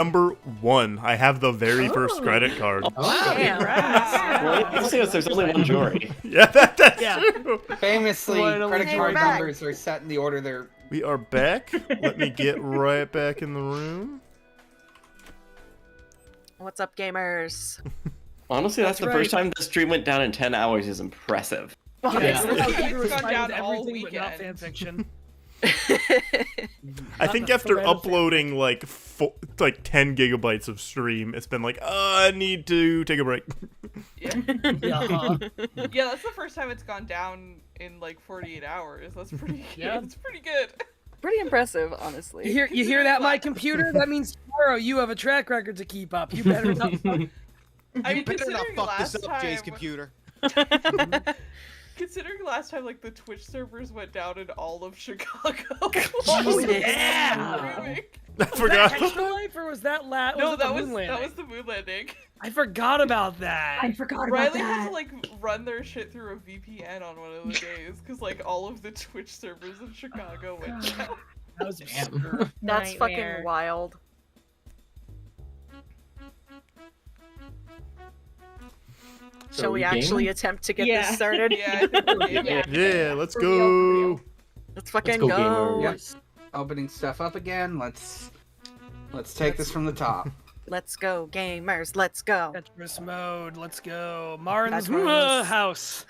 Number 1. I have the very first credit card. Wow. Damn. Well, there's only one jury. Yeah, that's true. Famously, credit Hey, card we're back. numbers are set in the order they're... We are back. Let me get right back in the room. What's up, gamers? Honestly, that's the first time the stream went down in 10 hours is impressive. Yeah. It's gone down all everything but not weekend. fanfiction. I think after uploading like 10 gigabytes of stream, it's been like, I need to take a break. Yeah. Yeah. Yeah, that's the first time it's gone down in like 48 hours. That's pretty. Yeah. It's pretty good. Pretty impressive, honestly. You hear that, my computer? That means tomorrow you have a track record to keep up. You better not. I mean, Better not considering fuck this last up, Jay's time- computer. Considering last time, like the Twitch servers went down in all of Chicago. Yeah. I forgot. Extra Life, or was that No, the that was moon landing? that was the moon landing. I forgot about that. I forgot about Riley that. had to like run their shit through a VPN on one of the days because like all of the Twitch servers in Chicago went down. That was absurd. That's fucking Nightmare. wild. So Shall we we actually gaming? attempt to get Yeah. this started? Yeah, I think we're gaming. Yeah, let's For real, for go. real. Let's fucking go, go. gamers. Yes. Opening stuff up again. Let's take this from the top. Let's go, gamers. Let's go. Tetris mode. Let's go. Marin's Tetris. house.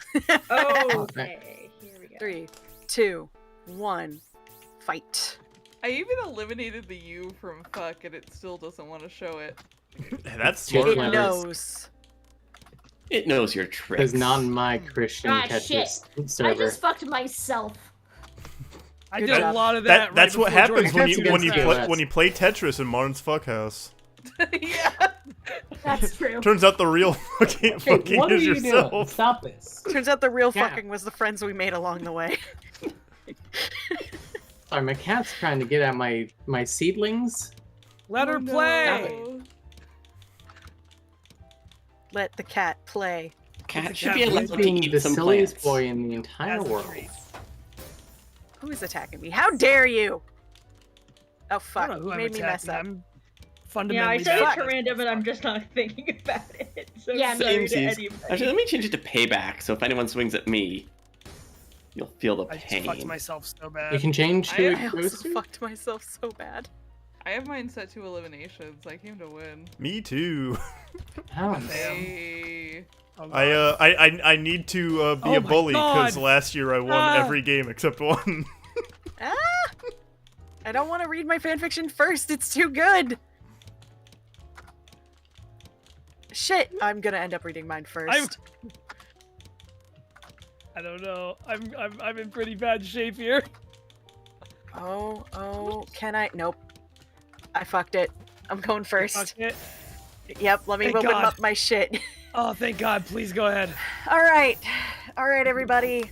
Oh, okay. Here we go. 3, 2, 1, fight. I even eliminated the U from fuck and it still doesn't want to show it. That's It smart. It Clever. knows. It knows your tricks. Because non-my Christian Ah, Tetris shit. I server. just fucked myself. I Good did job. a lot of that. That's right what before happens when joining you Tetris. when you play Tetris in Martin's fuckhouse. Yeah. That's true. Turns out the real fucking Hey, what are is you doing? yourself. Stop this. Turns out the real Yeah. fucking was the friends we made along the way. Sorry, my cat's trying to get at my seedlings. Let her Oh, no. play. Let the cat play. Cat He's should be allowed to Being eat the some silliest plants. boy in the entire That's a world. treat. Who is attacking me? How dare you? Oh I fuck! don't know who You I'm made me mess attacking. up. I'm fundamentally Yeah, I said bad. it to random, but I'm just not thinking about it. So Yeah, sorry to Samesies. anybody. Actually, let me change it to payback, so if anyone swings at me, you'll feel the I just pain. fucked myself so bad. You can change I who I it goes also to. fucked myself so bad. I have mine set to eliminations. I came to win. Me too. Oh, Hey. Oh, I need to be Oh a my bully because God. last year I won Ah. every game except one. Ah! I don't want to read my fanfiction first. It's too good. Shit! I'm gonna end up reading mine first. I don't know. I'm in pretty bad shape here. Oh, can I? Nope. I fucked it. I'm going first. Fuck it. Yep, let me Thank open God. up my shit. Oh, thank God. Please go ahead. Alright, everybody.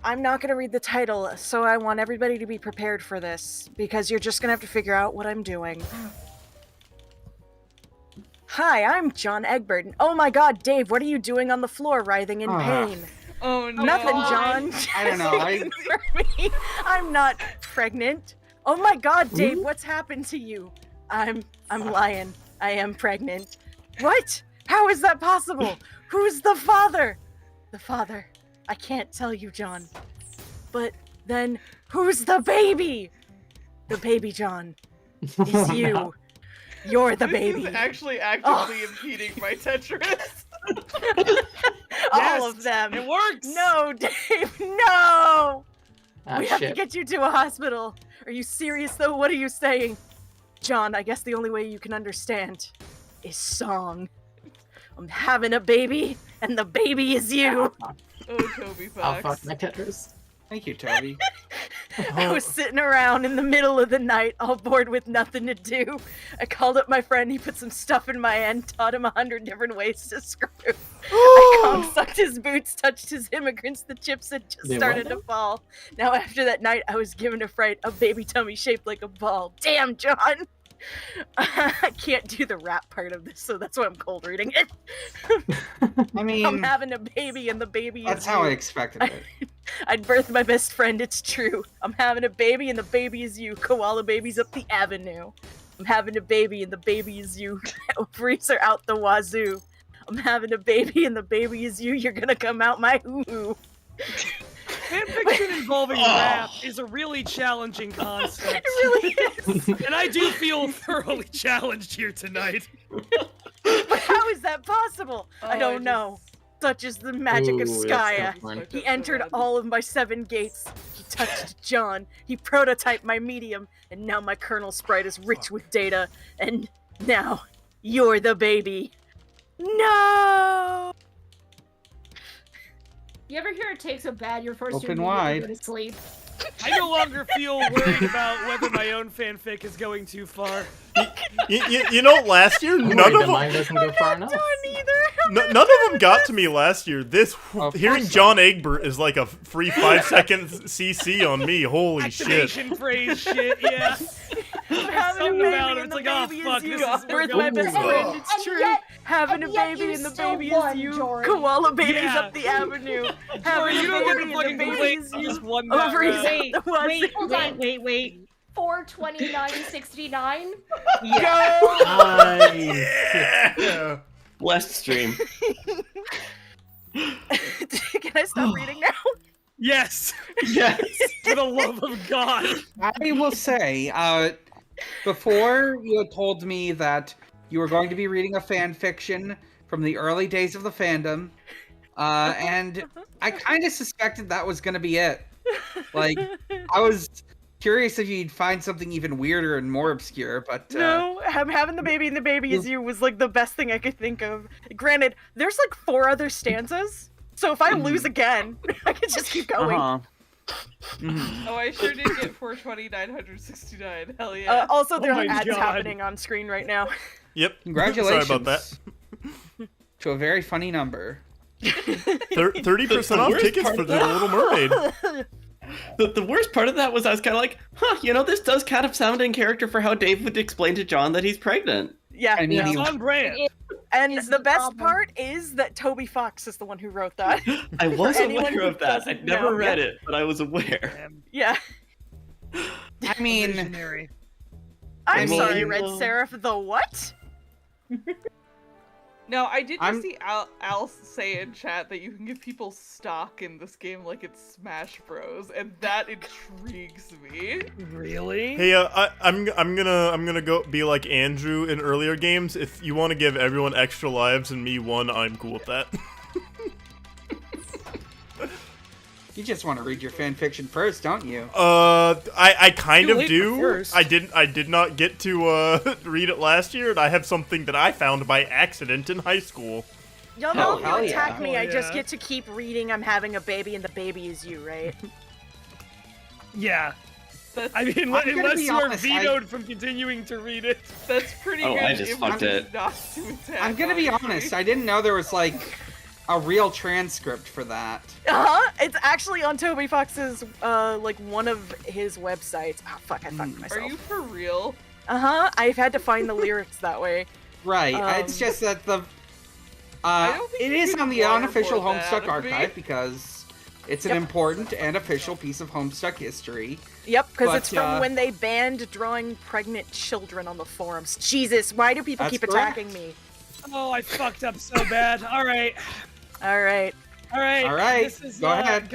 I'm not gonna read the title, so I want everybody to be prepared for this, because you're just gonna have to figure out what I'm doing. Hi, I'm John Egbert. and oh my god, Dave, what are you doing on the floor writhing in pain? Oh no. Nothing, John. I don't know, I- For me, I'm not pregnant. Oh my god, Dave, what's happened to you? I'm lying. I am pregnant. What? How is that possible? Who's the father? The father. I can't tell you, John. But then, who's the baby? The baby, John. Is you. You're the This baby. is actually actively impeding my Tetris. All of them. It works. No, Dave, no! Ah, We have to shit. get you to a hospital. Are you serious, though? What are you saying? John, I guess the only way you can understand is song. I'm having a baby, and the baby is you. Oh, Toby I'll Fox. fuck my Tetris. Thank you, Toby. I was sitting around in the middle of the night, all bored with nothing to do. I called up my friend, he put some stuff in my hand, taught him 100 different ways to screw. I sucked his boots, touched his immigrants, the chips had just They started what? to fall. Now after that night, I was given a fright, a baby tummy shaped like a ball. Damn, John! I can't do the rap part of this, so that's why I'm cold reading it. I mean, I'm having a baby, and the baby that's is how I you. expected it. I'd birth my best friend, it's true. I'm having a baby and the baby is you. Koala babies up the avenue. I'm having a baby and the baby is you. Ovaries are out the wazoo. I'm having a baby and the baby is you. You're gonna come out my hoo-hoo. Fanfiction involving rap is a really challenging concept. It really is. And I do feel thoroughly challenged here tonight. But how is that possible? I Oh, don't know. Such is the magic of Ooh, that's Skya. tough one. He entered all of my 7 gates. He touched John. He prototyped my medium. And now my kernel sprite is rich with data. And now, you're the baby. No! You ever hear it takes so bad you're forced Open to wide. go to sleep? I no longer feel worried about whether my own fanfic is going too far. You know, last year, I'm none worried of that them... mine doesn't go far enough. None of them got to me last year. Of Hearing course John Egbert is like a free 5-second CC on me. Holy shit! Activation phrase shit, yeah. Having a Something baby about it, and it's the like, oh, baby fuck, is you. this is- we're Birth my going best well. friend, it's And true. yet- Having a and yet baby you and the still baby won, is you. Jory. Koala babies Yeah. up the avenue. Jory, Having you a don't get baby to and fucking the baby complain. is You you. just won that Ovaries round. Wait, out the wazoo. wait, hold on. wait. 429.69? Nice. Yeah. Blessed stream. Can I stop reading now? Yes, Yes. for the love of God. I will say, before you had told me that you were going to be reading a fan fiction from the early days of the fandom, and I kind of suspected that was going to be it. Like, I was curious if you'd find something even weirder and more obscure, but No, having the baby and the baby is you was like the best thing I could think of. Granted, there's like 4 other stanzas, so if I lose again, I can just keep going. Mhm. Oh, I sure did get 429.69. Hell yeah. Also, there Oh are my ads God. happening on screen right now. Yep. Congratulations. Sorry about that. To a very funny number. 30% The off worst tickets part for of the that- Little Mermaid. The worst part of that was I was kind of like, this does kind of sound in character for how Dave would explain to John that he's pregnant. Yeah. I mean, It's he- on brand. And It's the the best problem. part is that Toby Fox is the one who wrote that. I was anyone aware who of that. I doesn't never know, read yeah. it, but I was aware. Damn, Yeah. I mean, visionary. I'm mean- sorry, Red Seraph. The what? No, I did just I'm- see Al say in chat that you can give people stock in this game like it's Smash Bros, and that intrigues me. Really? Hey, I'm gonna go be like Andrew in earlier games. If you want to give everyone extra lives and me one, I'm cool with that. you just want to read your fan fiction first, don't you? I kind Too of late for do. first. I did not get to read it last year, and I have something that I found by accident in high school. Y'all Oh, know if hell you yeah. attack me, Oh, I just yeah. get to keep reading. I'm having a baby, and the baby is you, right? Yeah. That's, I mean, I'm gonna unless be you are honest, vetoed from continuing to read it. that's pretty Oh, good. I just fucked impetus it. Not to attack, I'm gonna be honestly. honest, I didn't know there was like a real transcript for that. It's actually on Toby Fox's like one of his websites. Oh fuck, I fucked Are myself. you for real? I've had to find the lyrics that way. Right. Um, It's just that the I don't think it you is can on the unofficial waterboard that Homestuck out of me. archive because it's an Yep. important and official piece of Homestuck history. Yep, because But, it's from when they banned drawing pregnant children on the forums. Jesus, why do people That's keep correct. attacking me? Oh, I fucked up so bad. All right. All right. All right. All right, This is go ahead.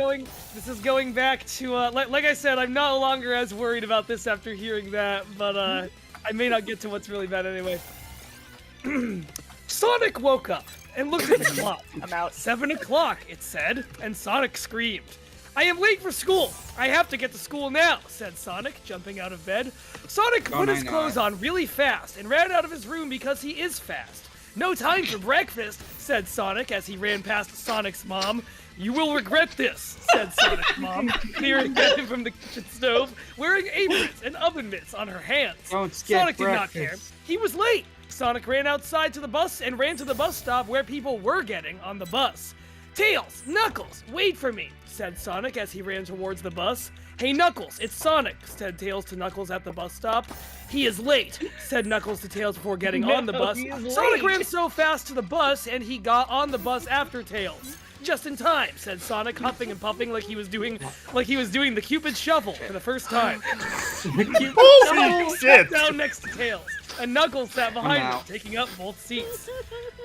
This is going back to like I said, I'm no longer as worried about this after hearing that, but I may not get to what's really bad anyway. Sonic woke up and looked at the clock. I'm out. 7 o'clock, it said, and Sonic screamed. I am late for school. I have to get to school now, said Sonic, jumping out of bed. Sonic put his clothes on really fast and ran out of his room because he is fast. No time for breakfast, said Sonic as he ran past Sonic's mom. You will regret this, said Sonic's mom, peering at him from the kitchen stove, wearing aprons and oven mitts on her hands. Don't skip Sonic did not care. breakfast. He was late. Sonic ran outside to the bus and ran to the bus stop where people were getting on the bus. Tails, Knuckles, wait for me, said Sonic as he ran towards the bus. Hey Knuckles, it's Sonic, said Tails to Knuckles at the bus stop. He is late, said Knuckles to Tails before getting on the bus. he's Sonic late. ran so fast to the bus and he got on the bus after Tails. Just in time, said Sonic, huffing and puffing like he was doing the Cupid shuffle for the first time. Holy shit! Sat down next to Tails, and Knuckles sat behind him, taking up both seats.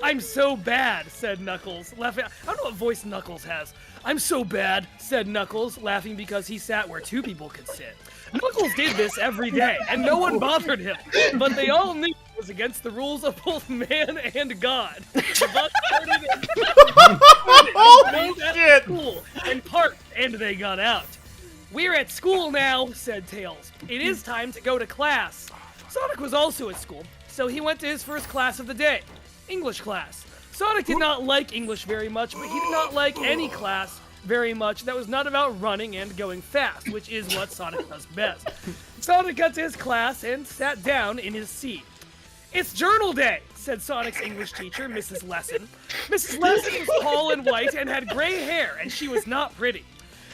I'm so bad, said Knuckles, laughing. I don't know what voice Knuckles has. I'm so bad, said Knuckles, laughing because he sat where two people could sit. Knuckles did this every day, and no one bothered him, but they all knew it was against the rules of both man and God. The bus started Holy shit! school and parked, and they got out. We're at school now, said Tails. It is time to go to class. Sonic was also at school, so he went to his first class of the day, English class. Sonic did not like English very much, but he did not like any class very much that was not about running and going fast, which is what Sonic does best. Sonic got to his class and sat down in his seat. It's journal day, said Sonic's English teacher, Mrs. Lesson. Mrs. Lesson was tall and white and had gray hair, and she was not pretty.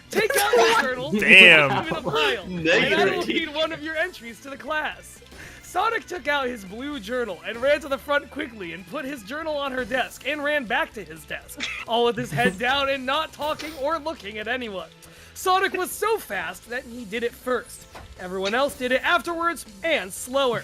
Take out your journal, Damn. and put it in a pile, and I will read one of your entries to the class. Sonic took out his blue journal and ran to the front quickly and put his journal on her desk and ran back to his desk, all with his head down and not talking or looking at anyone. Sonic was so fast that he did it first. Everyone else did it afterwards and slower.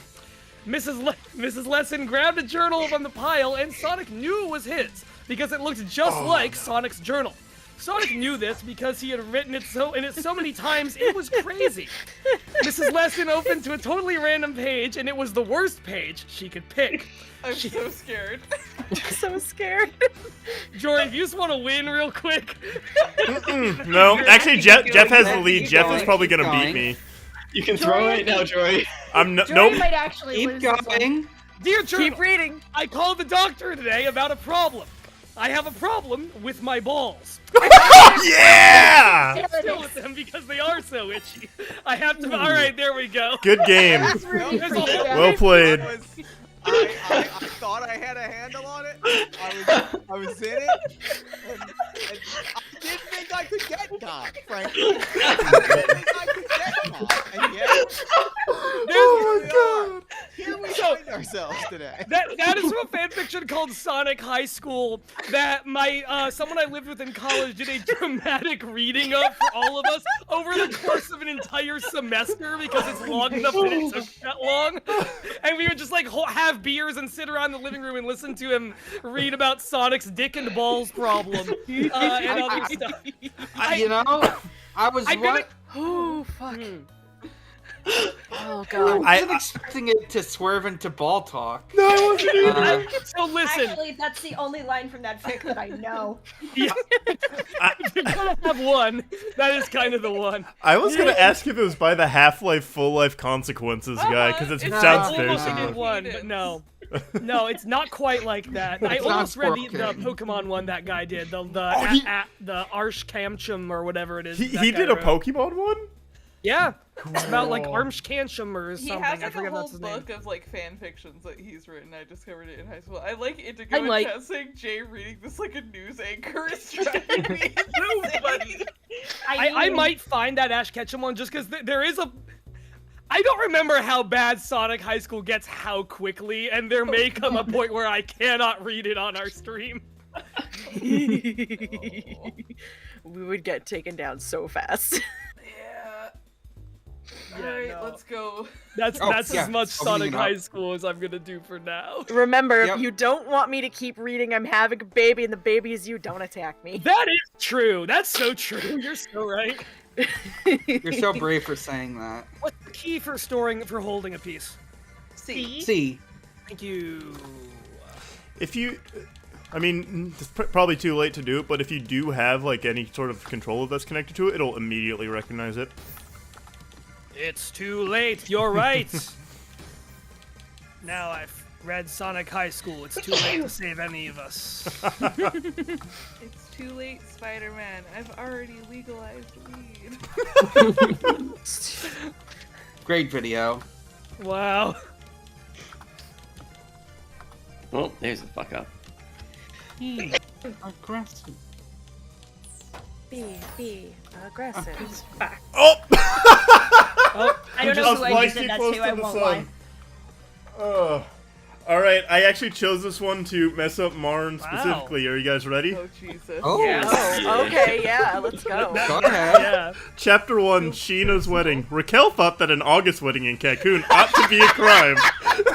Mrs. Lesson grabbed a journal from the pile and Sonic knew it was his because it looked just like Sonic's journal. Sonic knew this because he had written it so many times, it was crazy. Mrs. Lesson opened to a totally random page, and it was the worst page she could pick. I'm so scared. So scared. Jory, if you just want to win real quick. No, actually, Jeff has the lead. Jeff is probably gonna beat me. You can throw it now, Jory. Jory Nope. might actually lose this one. Going. Dear Journal, Keep reading. I called the doctor today about a problem. I have a problem with my balls. Yeah! I'm still with them because they are so itchy. I have to. All right, there we go. Good game. That's really There's a creepy. whole- Well played. I thought I had a handle on it. I was in it. And I didn't think I could get God, frankly. I didn't think I could get God. And yet, Oh here we find ourselves today. That is from a fanfiction called Sonic High School that my someone I lived with in college did a dramatic reading of for all of us over the course of an entire semester because it's long enough that it took that long. And we would just like have beers and sit around the living room and listen to him read about Sonic's dick and balls problem and other stuff. I was right. Oh fuck. Oh I god. wasn't expecting it to swerve into ball talk. No, I wasn't either. So listen, Actually, that's the only line from that fic that I know. yeah, if you're gonna have one, that is kind of the one. I was gonna ask if it was by the Half-Life Full Life Consequences guy, because it It's sounds very almost similar. did one, but no. No, it's not quite like that. I It's almost not read the broken. Pokemon one that guy did. The Arsh Camchum or whatever it is. He that guy did a wrote. Pokemon one? Yeah. It's about like Arsh Camchum or He something. has I like forget a what whole that's his name. book of like fan fictions that he's written. I discovered it in high school. I like Indigo I'm like- and Chat saying Jay reading this like a news anchor is driving me insane. I might find that Ash Ketchum one just because there is a. I don't remember how bad Sonic High School gets how quickly, and there may come a point where I cannot read it on our stream. We would get taken down so fast. Yeah. Yeah, Alright, no. let's go. That's Oh, as yeah. much Opening Sonic it up. High School as I'm gonna do for now. Remember, Yep. if you don't want me to keep reading, I'm having a baby, and the baby is you. Don't attack me. That is true. That's so true. You're so right. You're so brave for saying that. What's the key for holding a piece? See, Thank you. If you, I mean, it's probably too late to do it, but if you do have like any sort of controller that's connected to it, it'll immediately recognize it. It's too late. You're right. Now I've read Sonic High School. It's too late to save any of us. It's too late, Spider-Man. I've already legalized weed. great video. Wow. Oh, there's the fuck up. Aggressive. Be aggressive. Oh! I don't know Just who I fly used too it that close to, to I the won't sun. lie. All right, I actually chose this one to mess up Marn specifically. Are you guys ready? Oh Jesus. Oh, Oh, okay, yeah, let's go. Go ahead. Yeah. Chapter 1, Sheena's Wedding. Raquel thought that an August wedding in Cancun ought to be a crime.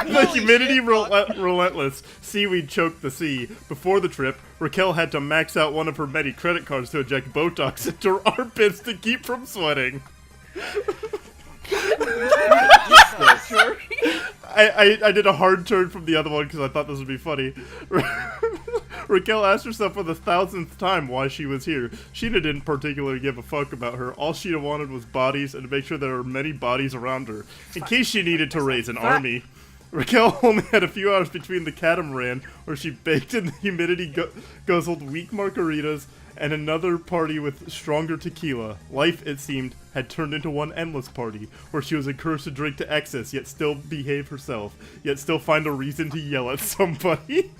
The humidity relentless. Seaweed choked the sea. Before the trip, Raquel had to max out one of her many credit cards to inject Botox into her armpits to keep from sweating. I did a hard turn from the other one because I thought this would be funny. Raquel asked herself for the 1000th time why she was here. Sheena didn't particularly give a fuck about her. All Sheena wanted was bodies and to make sure there were many bodies around her, in case she needed to raise an army. Raquel only had a few hours between the catamaran, where she baked in the humidity guzzled weak margaritas and another party with stronger tequila. Life, it seemed, had turned into one endless party, where she was encouraged to drink to excess, yet still behave herself, yet still find a reason to yell at somebody.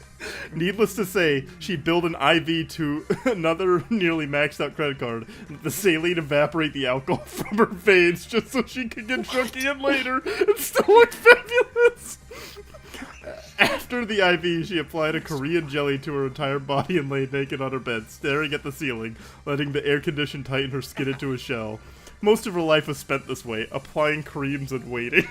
Needless to say, she billed an IV to another nearly maxed out credit card, and the saline evaporate the alcohol from her veins just so she could get drunk again later and still look fabulous. After the IV, she applied a Korean jelly to her entire body and lay naked on her bed, staring at the ceiling, letting the air condition tighten her skin into a shell. Most of her life was spent this way, applying creams and waiting.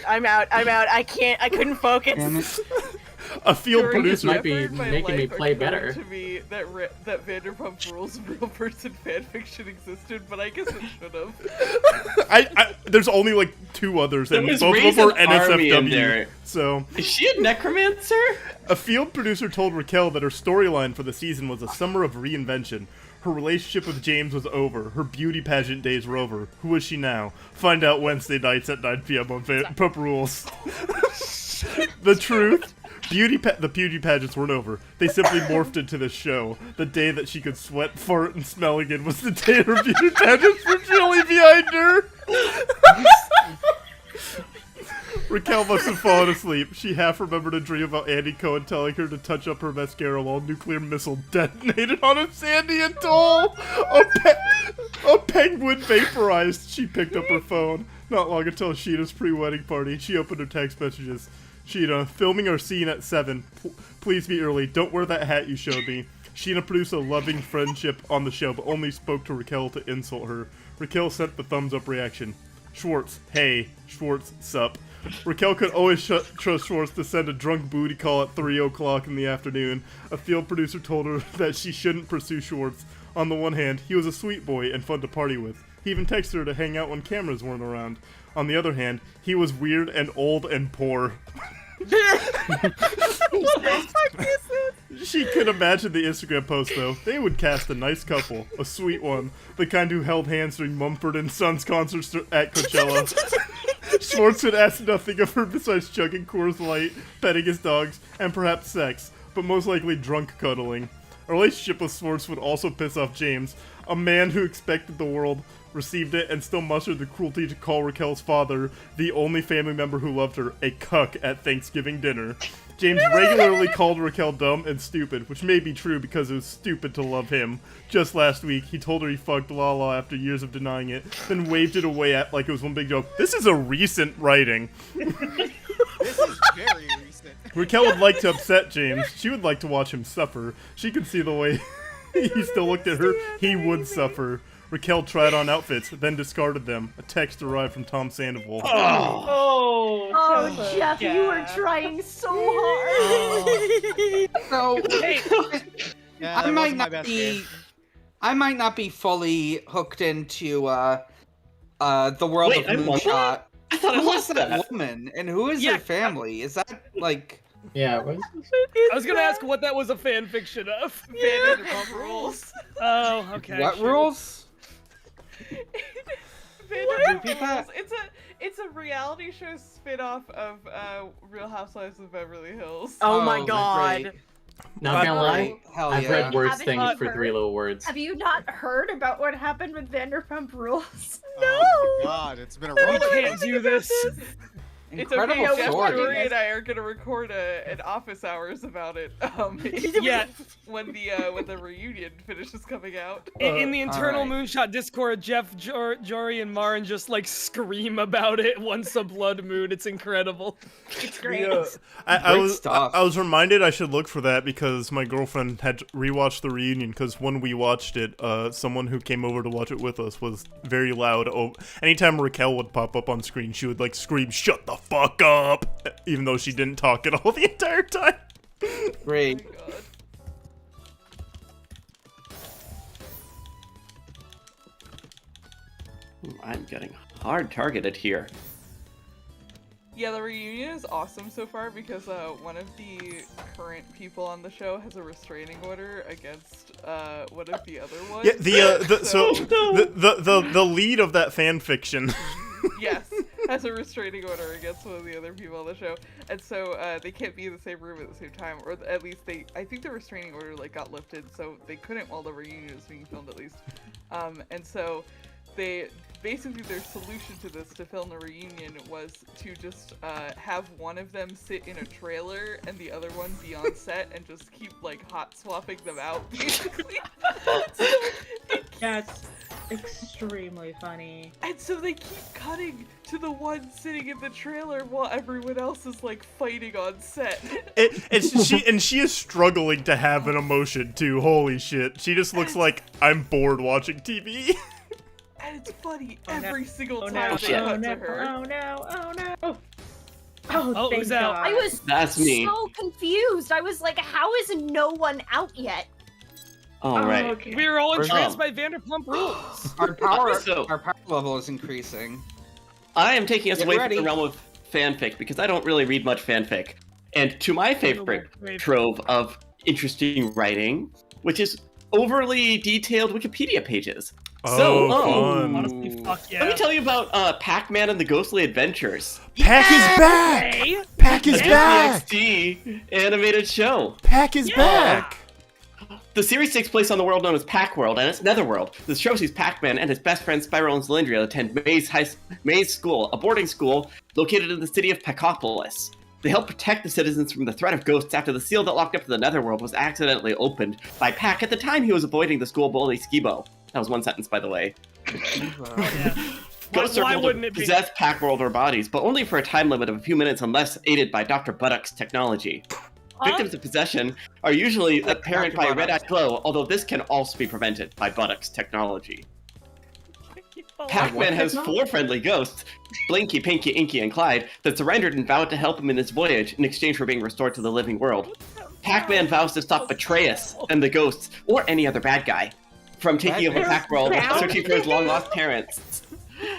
I'm out. I couldn't focus. Damn it. A field During producer might be never in my making me life play occurred better. To me that Vanderpump Rules real person fanfiction existed, but I guess it should have. There's only like 2 others, and There was both of Raise them were an Army in NSFW. there. So, Is she a necromancer? a field producer told Raquel that her storyline for the season was a summer of reinvention. Her relationship with James was over. Her beauty pageant days were over. Who is she now? Find out Wednesday nights at 9 p.m. on Vanderpump Rules. The truth? The beauty pageants weren't over. They simply morphed into this show. The day that she could sweat, fart, and smell again was the day her beauty pageants were truly behind her. Raquel must have fallen asleep. She half remembered a dream about Andy Cohen telling her to touch up her mascara while a nuclear missile detonated on a sandy atoll. A penguin vaporized. She picked up her phone. Not long until Sheena's pre-wedding party, she opened her text messages. Sheena, filming our scene at 7. Please be early. Don't wear that hat you showed me. Sheena produced a loving friendship on the show, but only spoke to Raquel to insult her. Raquel sent the thumbs up reaction. Schwartz, hey. Schwartz, sup. Raquel could always trust Schwartz to send a drunk booty call at 3 o'clock in the afternoon. A field producer told her that she shouldn't pursue Schwartz. On the one hand, he was a sweet boy and fun to party with. He even texted her to hang out when cameras weren't around. On the other hand, he was weird and old and poor. She could imagine the Instagram post, though. They would cast a nice couple. A sweet one. The kind who held hands during Mumford & Sons concerts at Coachella. Schwartz would ask nothing of her besides chugging Coors Light, petting his dogs, and perhaps sex, but most likely drunk cuddling. A relationship with Schwartz would also piss off James, a man who expected the world, received it, and still mustered the cruelty to call Raquel's father, the only family member who loved her, a cuck at Thanksgiving dinner. James regularly called Raquel dumb and stupid, which may be true because it was stupid to love him. Just last week, he told her he fucked Lala after years of denying it, then waved it away like it was one big joke. This is a recent writing. This is very recent. Raquel would like to upset James. She would like to watch him suffer. She could see the way he still looked at her. He would suffer. Raquel tried on outfits, then discarded them. A text arrived from Tom Sandoval. Oh, Jeff, you were trying so hard. So, Yeah, I that might wasn't my not best be. game. I might not be fully hooked into the world Wait, I of won Moonshot. that? I thought I Who is lost that that. woman, and who is Yeah. her family? Is that like? Yeah, what? I was gonna ask what that was a fan fiction of. Vanderpump Rules. Oh, okay. What sure. rules? Vanderpump Repeat that. Rules. It's a reality show spin-off of Real Housewives of Beverly Hills. Oh my Oh, god. great. Not gonna lie, Great. Hell I've yeah. read worse Haven't things you for heard? 3 little words. Have you not heard about what happened with Vanderpump Rules? Oh my god, it's been a We roller can't coaster. do this. It's Incredible okay. Jeff, story. Jory, and I are gonna record an office hours about it. Yeah. When the reunion finishes coming out. In the internal alright. Moonshot Discord, Jeff, Jory, and Marin just like scream about it once a blood moon. It's incredible. It's great. I Great stuff. I was reminded I should look for that because my girlfriend had rewatched the reunion because when we watched it, someone who came over to watch it with us was very loud. Anytime Raquel would pop up on screen, she would like scream, "Shut the fuck up!" even though she didn't talk at all the entire time. Great. Oh my god. I'm getting hard targeted here. Yeah, the reunion is awesome so far because one of the current people on the show has a restraining order against one of the other ones. Yeah, the lead of that fan fiction. Yes, has a restraining order against one of the other people on the show, and so they can't be in the same room at the same time, or at least I think the restraining order like got lifted, so they couldn't while the reunion was being filmed at least, and so they basically their solution to this to film the reunion was to just have one of them sit in a trailer and the other one be on set and just keep like hot swapping them out basically. That's extremely funny. And so they keep cutting to the one sitting in the trailer while everyone else is like fighting on set. She is struggling to have an emotion too. Holy shit! She just looks like I'm bored watching TV. And it's funny Oh, no. every single Oh time no, they oh cut no, to her. oh no, oh no. Oh, thank who's out? God. I was That's me. so confused. I was like, how is no one out yet? All right. Okay. We were all entranced Um, by Vanderpump Rules. Our power So- level is increasing. I am taking us Get away ready. from the realm of fanfic because I don't really read much fanfic. And to my favorite Wait. trove of interesting writing, which is overly detailed Wikipedia pages. Oh, fun. Honestly, fuck yeah. Let me tell you about Pac-Man and the Ghostly Adventures. Pac is back. Hey, Pac is The back. XD animated show. Pac is back. The series takes place on the world known as Pac-World and its netherworld. The show sees Pac-Man and his best friends Spyro and Cylindria attend Maze School, a boarding school located in the city of Pacopolis. They help protect the citizens from the threat of ghosts after the seal that locked up the netherworld was accidentally opened by Pac at the time he was avoiding the school bully Skibo. That was one sentence, by the way. yeah. Ghosts Why are able wouldn't to it be? possess Pac-World or bodies, but only for a time limit of a few minutes unless aided by Dr. Buttock's technology. Victims of possession are usually apparent by a red-eyed glow, although this can also be prevented by Buttock's technology. Pac-Man has 4 friendly ghosts, Blinky, Pinky, Inky, and Clyde, that surrendered and vowed to help him in his voyage in exchange for being restored to the living world. Pac-Man vows to stop Betrayus and the ghosts, or any other bad guy, from taking over Pac-World and searching for his long-lost parents.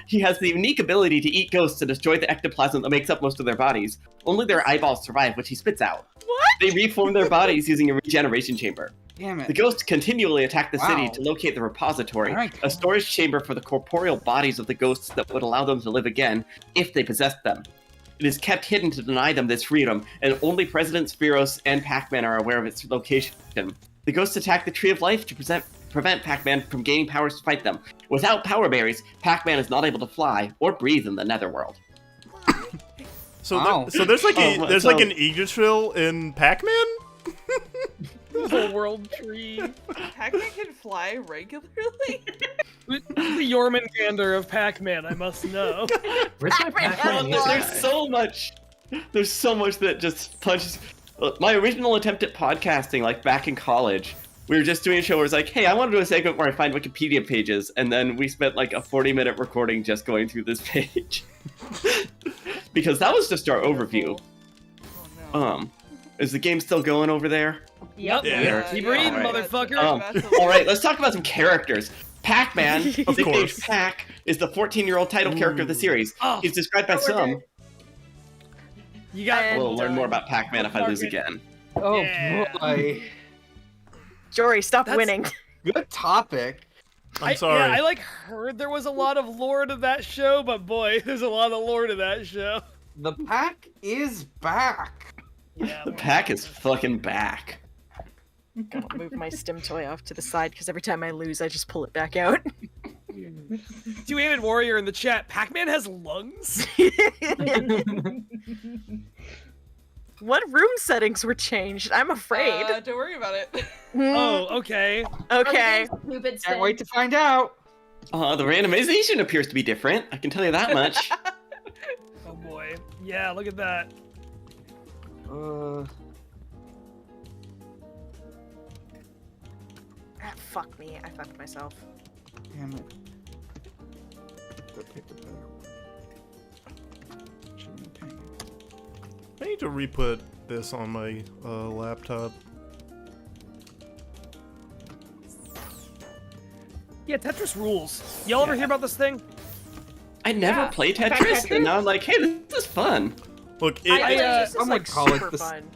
He has the unique ability to eat ghosts and destroy the ectoplasm that makes up most of their bodies. Only their eyeballs survive, which he spits out. What? They reform their bodies using a regeneration chamber. Damn The it. ghosts continually attack the city Wow. to locate the repository, Alright, a cool. storage chamber for the corporeal bodies of the ghosts that would allow them to live again if they possessed them. It is kept hidden to deny them this freedom, and only President Spyros and Pac-Man are aware of its location. The ghosts attack the Tree of Life to prevent Pac-Man from gaining powers to fight them. Without power berries, Pac-Man is not able to fly or breathe in the netherworld. So, Wow. so there's like Oh, there's so- like an Yggdrasil in Pac-Man. The world tree. Pac-Man can fly regularly? The Jormungandr of Pac-Man, I must know. Where's my Pac-Man? There's so much that just punches. My original attempt at podcasting, like back in college, we were just doing a show where it's like, hey, I want to do a segment where I find Wikipedia pages, and then we spent like a 40-minute recording just going through this page. Because that was just our overview. Oh no. Is the game still going over there? Yep. Yeah. Keep reading, Alright. motherfucker. All right, let's talk about some characters. Pac-Man, Of nicknamed course. Pac, is the 14-year-old title character of the series. Oh, He's described by some. you got. And, We'll learn more about Pac-Man if I lose Target. again. Oh Yeah. boy. Jory, stop That's- winning. Good topic. I'm sorry. Yeah, I like heard there was a lot of lore to that show, but boy, there's a lot of lore to that show. The pack is back. Yeah. The Pac is fucking back. Gotta move my stim toy off to the side because every time I lose, I just pull it back out. Two-handed warrior in the chat. Pac-Man has lungs? What room settings were changed? I'm afraid. Don't worry about it. Oh, okay. Okay. Stupid Can't wait to find out. The randomization appears to be different. I can tell you that much. Oh boy. Yeah, look at that. Fuck me. I fucked myself. Damn it. Go pick the better one. I need to re-put this on my laptop. Yeah, Tetris rules. Y'all ever hear about this thing? I never played Tetris, and now I'm like, hey, this is fun. Look, I'm like super fun.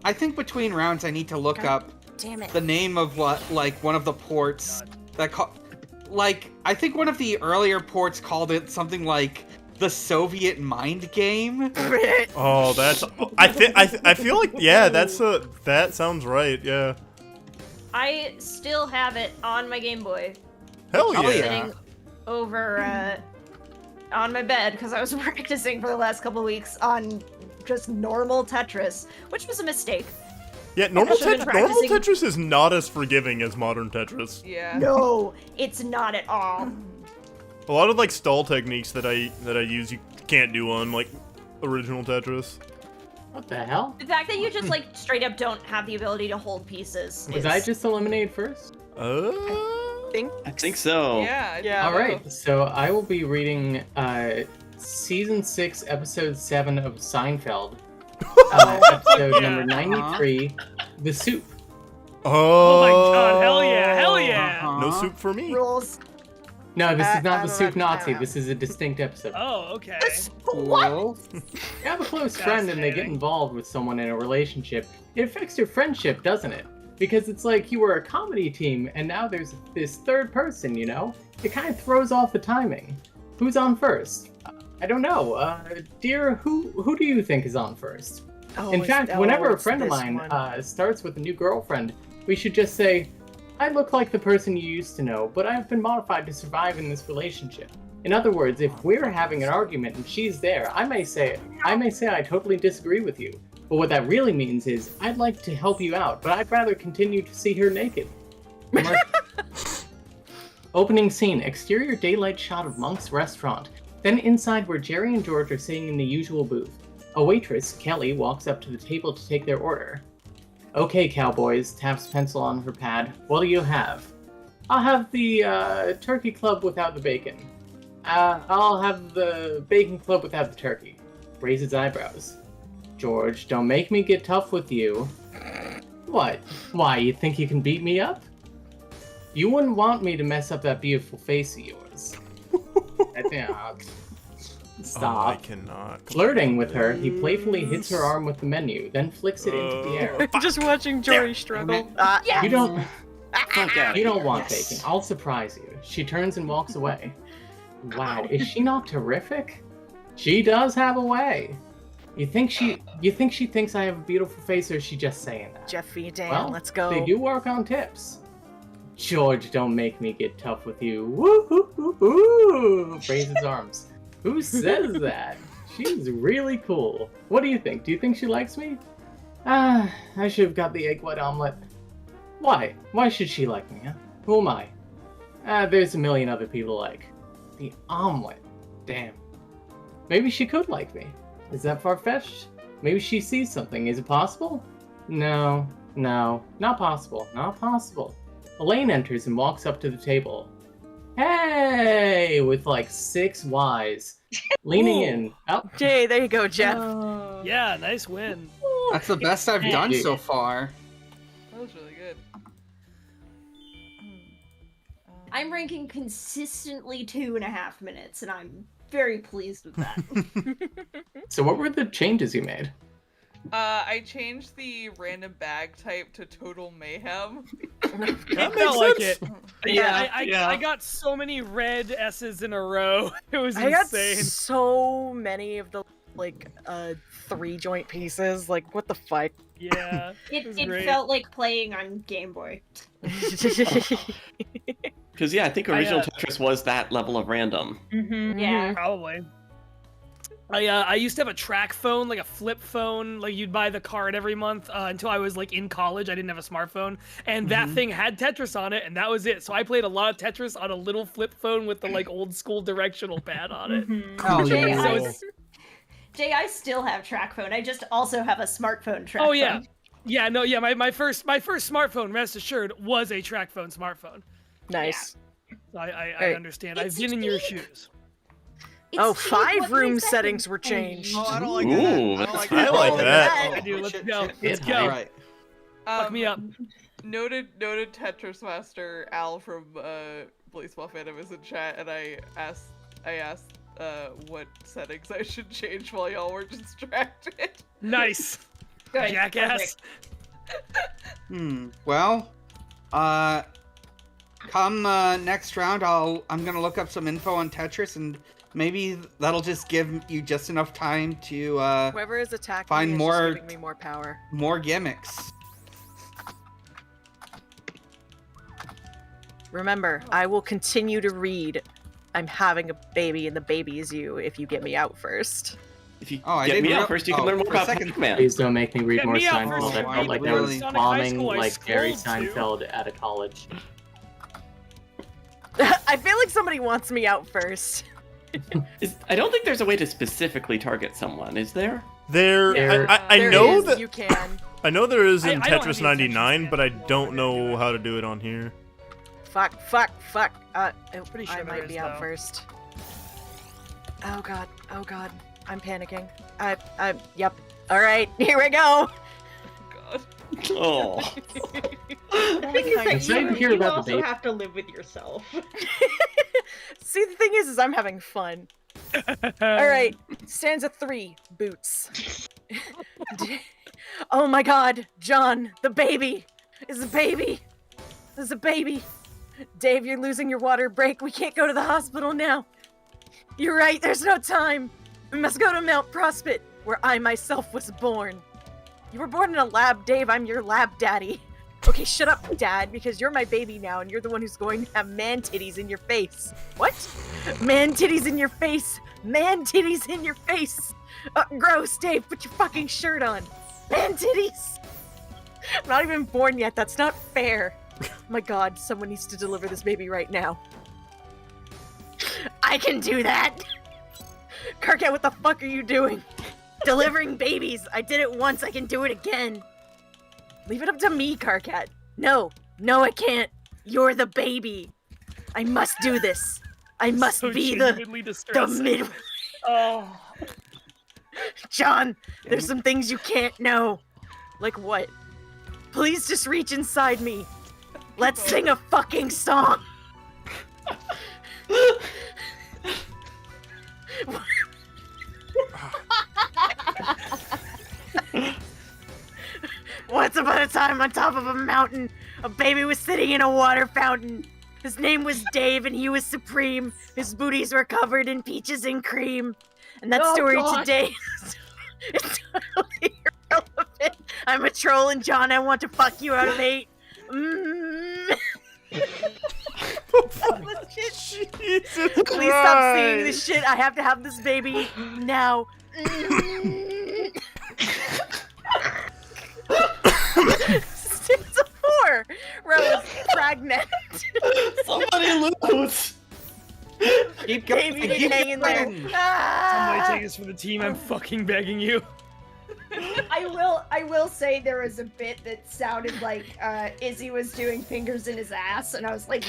I think between rounds I need to look up Damn it. the name of one of the ports that I think one of the earlier ports called it something like the Soviet mind game. Oh, that's. I feel like that sounds right. Yeah. I still have it on my Game Boy. Hell yeah. Sitting over on my bed because I was practicing for the last couple weeks on just normal Tetris, which was a mistake. Yeah, normal practicing- Tetris is not as forgiving as modern Tetris. Yeah. No, it's not at all. A lot of like stall techniques that I use you can't do on like original Tetris. What the hell? The fact that you just like straight up don't have the ability to hold pieces. Was I just eliminated first? I think so. Yeah. All right, so I will be reading season 6, episode 7 of Seinfeld, episode number 93, The Soup. Oh my god! Hell yeah! Hell yeah! No soup for me. Rules. No, this is not the Soup Nazi. This is a distinct episode. Oh, okay. What? You have a close friend and they get involved with someone in a relationship. It affects your friendship, doesn't it? Because it's like you were a comedy team and now there's this third person, you know? It kind of throws off the timing. Who's on first? I don't know. Dear, who do you think is on first? In fact, whenever a friend of mine starts with a new girlfriend, we should just say, I look like the person you used to know, but I've been modified to survive in this relationship. In other words, if we're having an argument and she's there, I may say I totally disagree with you. But what that really means is, I'd like to help you out, but I'd rather continue to see her naked. Opening scene, exterior daylight shot of Monk's restaurant. Then inside where Jerry and George are sitting in the usual booth. A waitress, Kelly, walks up to the table to take their order. Okay, cowboys, taps pencil on her pad. What do you have? I'll have the turkey club without the bacon. I'll have the bacon club without the turkey. Raises eyebrows. George, don't make me get tough with you. What? Why, you think you can beat me up? You wouldn't want me to mess up that beautiful face of yours. Stop. Oh, I cannot. Flirting with her, he playfully hits her arm with the menu, then flicks it into the air. Just watching Jory struggle. You don't You want bacon. I'll surprise you. She turns and walks away. Wow, is she not terrific? She does have a way. You think she thinks I have a beautiful face, or is she just saying that? Jeffy, Dan, Well, let's go. They do work on tips. George, don't make me get tough with you. Woo hoo hoo hoo! Raises arms. Who says that? She's really cool. What do you think? Do you think she likes me? I should have got the egg white omelet. Why? Why should she like me, huh? Who am I? There's a million other people like. The omelet. Damn. Maybe she could like me. Is that far-fetched? Maybe she sees something. Is it possible? No. Not possible. Not possible. Elaine enters and walks up to the table. Hey! With like 6 Ys. Leaning in. Oh. Jay, there you go, Jeff. Yeah, nice win. That's the best I've done so far. That was really good. I'm ranking consistently 2.5 minutes, and I'm very pleased with that. So what were the changes you made? I changed the random bag type to total mayhem. That I makes like sense. it. Yeah, I got so many red S's in a row. It was I got insane. so many of the like 3 joint pieces. Like, what the fuck? Yeah. It was great. felt like playing on Game Boy. Because yeah, I think original Tetris was that level of random. Yeah. Probably. I used to have a track phone, like a flip phone, like you'd buy the card every month until I was like in college. I didn't have a smartphone, and that thing had Tetris on it, and that was it. So I played a lot of Tetris on a little flip phone with the like old school directional pad on it. Oh, Jay, yeah. Jay, I still have track phone. I just also have a smartphone track Oh yeah, phone. yeah, no, yeah. My first smartphone, rest assured, was a track phone smartphone. Nice. So I Right. understand. I've been in your shoes. Oh, It's 5 room 3 settings seconds. were changed. Oh, I don't like Ooh, that. I don't like that. I like that. I do. Let's Shit, go. shit. Let's Yeah. go. Right. Fuck me up. Noted Tetris master Al from Blazeball Phantom is in chat, and I asked what settings I should change while y'all were distracted. Nice. Good. Jackass. Well, come next round, I'm gonna look up some info on Tetris, and maybe that'll just give you just enough time to Whoever is attacking Find me is more- just giving me more power. more gimmicks. Remember, I will continue to read. I'm having a baby, and the baby is you if you get me out first. If you Oh, I get didn't me real- out first, you can oh, learn more for a about second- Pac-Man. Please don't make me read Get more me out Seinfeld. first, I I felt like I really- was Sonic High bombing School, I like Jerry scrolled to. Seinfeld at a college. I feel like somebody wants me out first. I don't think there's a way to specifically target someone, is there? There, I There know is, that you can. I know there is in I don't have Tetris the 99, intentions but I yet. don't know how to do it on here. Fuck. Pretty sure I there might is, be out though. first. Oh god. I'm panicking. Yep. All right, here we go. God. Oh. The thing is I'm that excited to hear you about the also baby. have to live with yourself. See, the thing is I'm having fun. All right, stanza 3, boots. Oh my god, John, the baby is a baby. There's a baby. Dave, you're losing your water break. We can't go to the hospital now. You're right, there's no time. We must go to Mount Prospect, where I myself was born. You were born in a lab, Dave. I'm your lab daddy. Okay, shut up, Dad, because you're my baby now, and you're the one who's going to have man titties in your face. What? Man titties in your face. Man titties in your face. Gross, Dave. Put your fucking shirt on. Man titties. I'm not even born yet. That's not fair. My God, someone needs to deliver this baby right now. I can do that. Karkat, what the fuck are you doing? Delivering babies. I did it once. I can do it again. Leave it up to me, Karkat. No, I can't. You're the baby. I must do this. I must So be the genuinely distressing. mid. Oh. John, there's some things you can't know. Like what? Please just reach inside me. Let's sing a fucking song. Once upon a time, on top of a mountain, a baby was sitting in a water fountain. His name was Dave, and he was supreme. His booties were covered in peaches and cream. And that Oh, story God. today is totally irrelevant. I'm a troll, and John, I want to fuck you out of hate. Shit. Jesus Please stop singing this shit. I have to have this baby now. Stanza 4. Rose, pregnant. Somebody lose! Keep going. Baby keep hanging there. going. Somebody Ah! take this for the team. I'm fucking begging you. I will say there was a bit that sounded like Izzy was doing fingers in his ass, and I was like,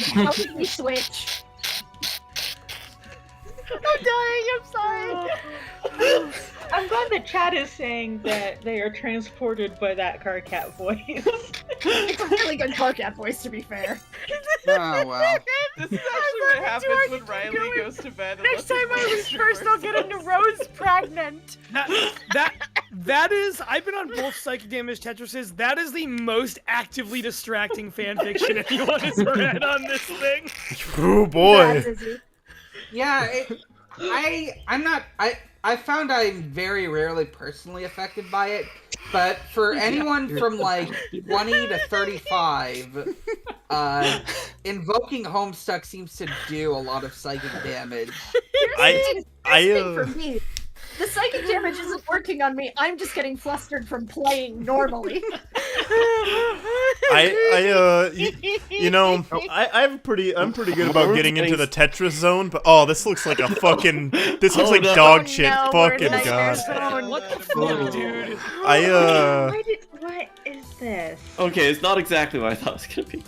how can we switch? I'm dying. I'm sorry. I'm glad the chat is saying that they are transported by that Karkat voice. It's a really good Karkat voice, to be fair. Oh, well. This is actually what happens when Riley goes to bed. and Next lets time his I voice was first, I'll get into Rose pregnant. That is. I've been on both Psychic Damage Tetrises. That is the most actively distracting fanfiction anyone has read on this thing. Oh boy. That's Izzy. Yeah, I found I'm very rarely personally affected by it, But for anyone from like 20 to 35, invoking Homestuck seems to do a lot of psychic damage. Here's the thing for me. The psychic damage isn't working on me. I'm just getting flustered from playing normally. I'm pretty good about getting into the Tetris zone, but this looks like a fucking, this looks like dog shit. No, Fucking we're god. What the fuck, dude? What is this? Okay, it's not exactly what I thought it was gonna be.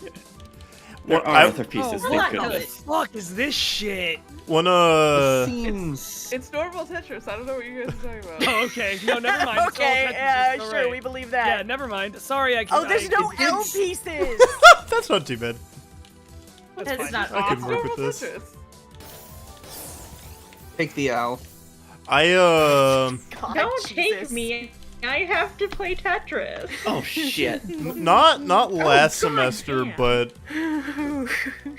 There Well, are other pieces, Oh, thank what the goodness. Fuck is this shit? Seems. It's normal Tetris. I don't know what you guys are talking about. Oh, okay. No, never mind. It's all Okay, Tetris, it's sure, alright. we believe Yeah, that. never mind. Sorry, I Oh, there's no I- L pieces. That's not too bad. That's That's fine. not I can It's work normal with this. Tetris. Take the L. God, Don't Jesus. take me. I have to play Tetris. Oh shit. Not last semester, damn. but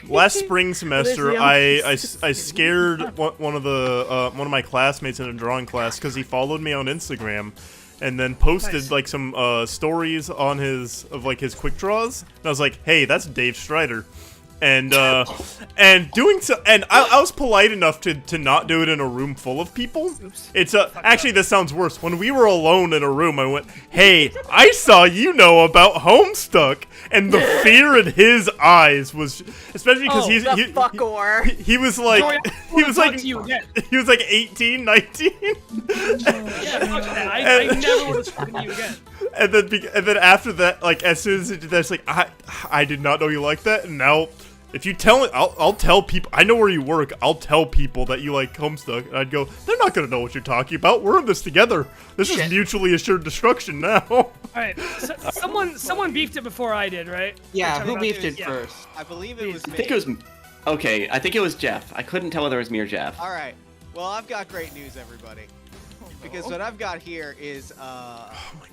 last spring semester, the I scared one of my classmates in a drawing class because he followed me on Instagram, and then posted Nice. like some stories on his quick draws. And I was like, hey, that's Dave Strider. And doing so, and I was polite enough to not do it in a room full of people. It's actually, this sounds worse. When we were alone in a room, I went, "Hey, I saw you know about Homestuck," and the fear in his eyes was, especially because The fucker. he was like, Joy, he was like, to you again. he was like 18, 19. Yeah, fuck that. I never would have spoken to you again. And then after that, like as soon as it did that, it's like I did not know you like that, and now if you tell it, I'll tell people. I know where you work. I'll tell people that you like Homestuck, and I'd go, they're not gonna know what you're talking about. We're in this together. This is mutually assured destruction now. All right, so, someone beefed it before I did, right? Yeah, Which who I'm beefed it yeah. first? I believe it was I me. think it was. Okay, I think it was Jeff. I couldn't tell whether it was me or Jeff. All right. Well, I've got great news, everybody. Because what I've got here is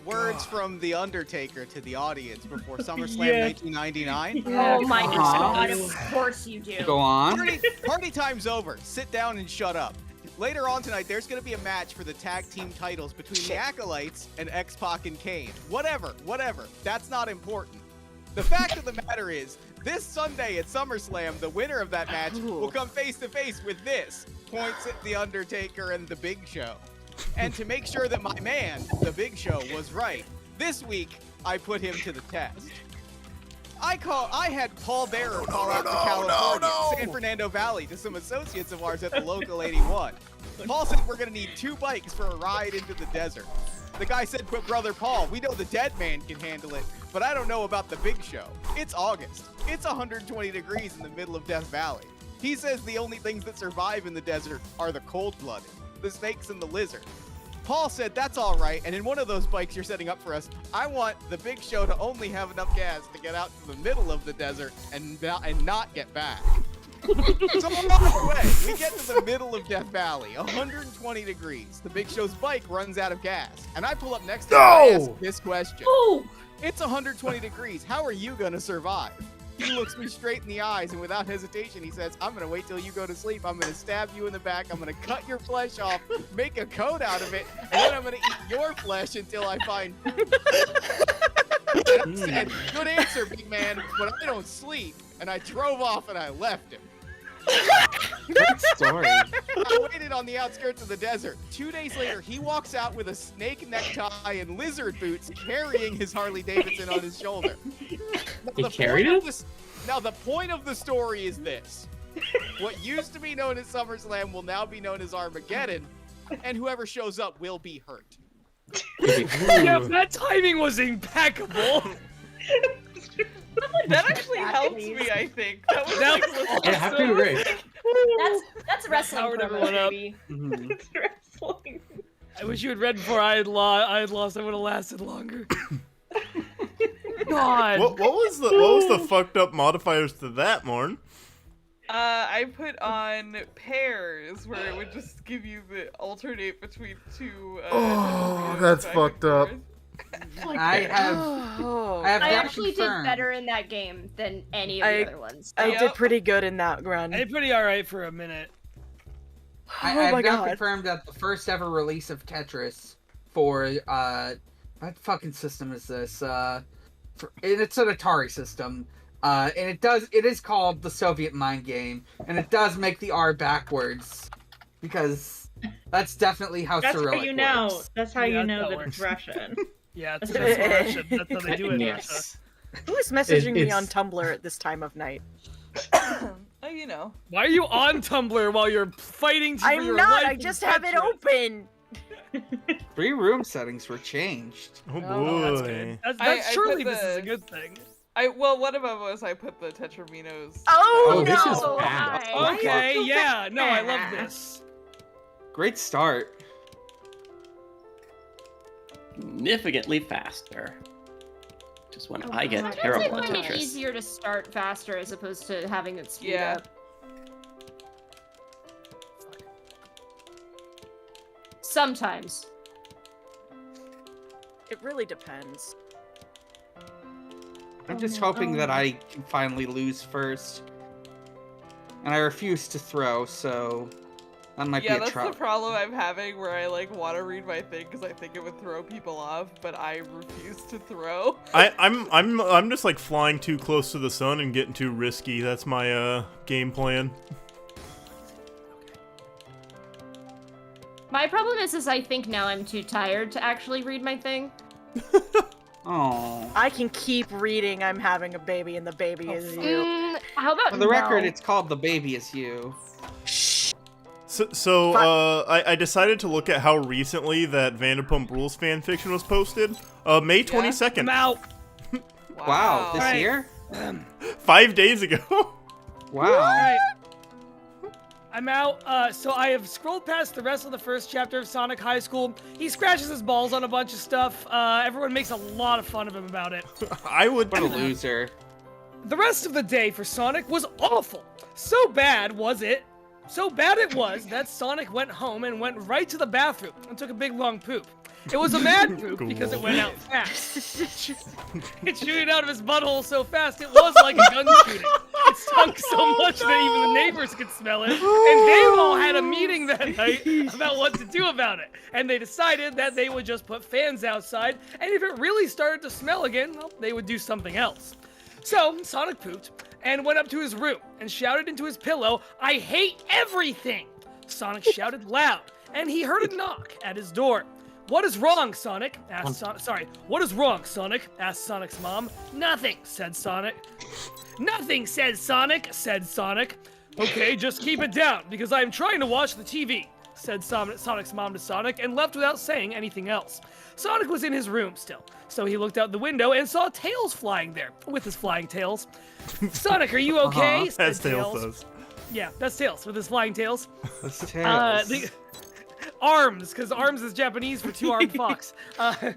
words from The Undertaker to the audience before SummerSlam Yeah. 1999. Oh my Uh-huh. god, of course you do. Go on. Party time's over. Sit down and shut up. Later on tonight, there's going to be a match for the tag team titles between the Acolytes and X-Pac and Kane. Whatever. That's not important. The fact of the matter is, this Sunday at SummerSlam, the winner of that match will come face to face with this. Points at The Undertaker and The Big Show. And to make sure that my man, The Big Show, was right, this week I put him to the test. I had Paul Bearer call out to California, San Fernando Valley, to some associates of ours at the local 81. Paul said we're gonna need 2 bikes for a ride into the desert. The guy said, but brother Paul, we know the dead man can handle it, but I don't know about the Big Show. It's August. It's 120 degrees in the middle of Death Valley. He says the only things that survive in the desert are the cold-blooded, the snakes and the lizard. Paul said that's all right, and in one of those bikes you're setting up for us, I want the Big Show to only have enough gas to get out to the middle of the desert and not get back. So along the way, we get to the middle of Death Valley, 120 degrees. The Big Show's bike runs out of gas, and I pull up next to him and ask this question. Oh! It's 120 degrees. How are you going to survive? He looks me straight in the eyes, and without hesitation, he says, I'm going to wait till you go to sleep. I'm going to stab you in the back. I'm going to cut your flesh off, make a coat out of it, and then I'm going to eat your flesh until I find food. And I said, good answer, big man, but I don't sleep. And I drove off and I left him. Good story. I waited on the outskirts of the desert. 2 days later, he walks out with a snake necktie and lizard boots, carrying his Harley Davidson on his shoulder. He carried it? Now, the point of the story is this. What used to be known as SummerSlam will now be known as Armageddon, and whoever shows up will be hurt. Yeah, that timing was impeccable. That actually helped me, I think. That was That like, was I have to agree. That's wrestling Powered promo, everyone up. baby. It's wrestling. I wish you had read before I had lost. I would have lasted longer. God. What was the fucked up modifiers to that, Morn? I put on pairs where it would just give you the alternate between 2. That's back fucked and up. forth. I have I that actually confirmed. did better in that game than any of I- the other ones. I Yep. did pretty good in that run. I did pretty alright for a minute. I, Oh I've my now God. confirmed that the first ever release of Tetris for What fucking system is this? It's an Atari system. And it is called the Soviet Mind Game, and it does make the R backwards. Because that's definitely how That's Cyrillic how you know. works. That's how Yeah, you know that that it's works. Russian. Yeah, that's Russian. That's how they do it in Russia. Yes. Who is messaging me It's- on Tumblr at this time of night? Oh, you know. Why are you on Tumblr while you're fighting for I'm your not. life I in just have it Tetris? open. 3 room settings were changed. Oh Oh, that's boy. good. That's I surely put this is a the- good thing. One of them was I put the Tetraminos. Oh, Oh, no! this is fast. Why Okay, is it yeah, no, I love fast? this. Great start. Significantly faster. Just when I get Sometimes I terrible at find it Tetris. easier to start faster as opposed to having it speed Yeah. up. Sometimes. It really depends. I'm just hoping that I can finally lose first. And I refuse to throw, so that might Yeah, be a that's the trouble. problem I'm having where I like want to read my thing because I think it would throw people off, but I refuse to throw. I'm just like flying too close to the sun and getting too risky. That's my game plan. My problem is I think now I'm too tired to actually read my thing. Oh. I can keep reading. I'm having a baby, and the baby is you. How about For the record, no? it's called The Baby Is You. So I decided to look at how recently that Vanderpump Rules fanfiction was posted. May 22nd. I'm out. Wow, this Alright. year? 5 days ago. Wow. Alright. I'm out. So I have scrolled past the rest of the first chapter of Sonic High School. He scratches his balls on a bunch of stuff. Everyone makes a lot of fun of him about it. I would. What a loser. The rest of the day for Sonic was awful. So bad was it that Sonic went home and went right to the bathroom and took a big long poop. It was a mad poop because it went out fast. It shooted out of his butthole so fast it was like a gun shooting. It stunk so much that even the neighbors could smell it. And they all had a meeting that night about what to do about it. And they decided that they would just put fans outside, and if it really started to smell again, well, they would do something else. So Sonic pooped and went up to his room and shouted into his pillow, "I hate everything!" Sonic shouted loud, and he heard a knock at his door. "What is wrong, Sonic?" asked "What is wrong, Sonic?" asked Sonic's mom. "Nothing," said Sonic. "Nothing," said Sonic. "Okay, just keep it down, because I am trying to watch the TV," said Sonic's mom to Sonic, and left without saying anything else. Sonic was in his room still, so he looked out the window and saw Tails flying there, with his flying tails. "Sonic, are you okay?" said As Tails does. Yeah, that's Tails, with his flying tails. That's Tails. Arms, because arms is Japanese for two-armed fox. I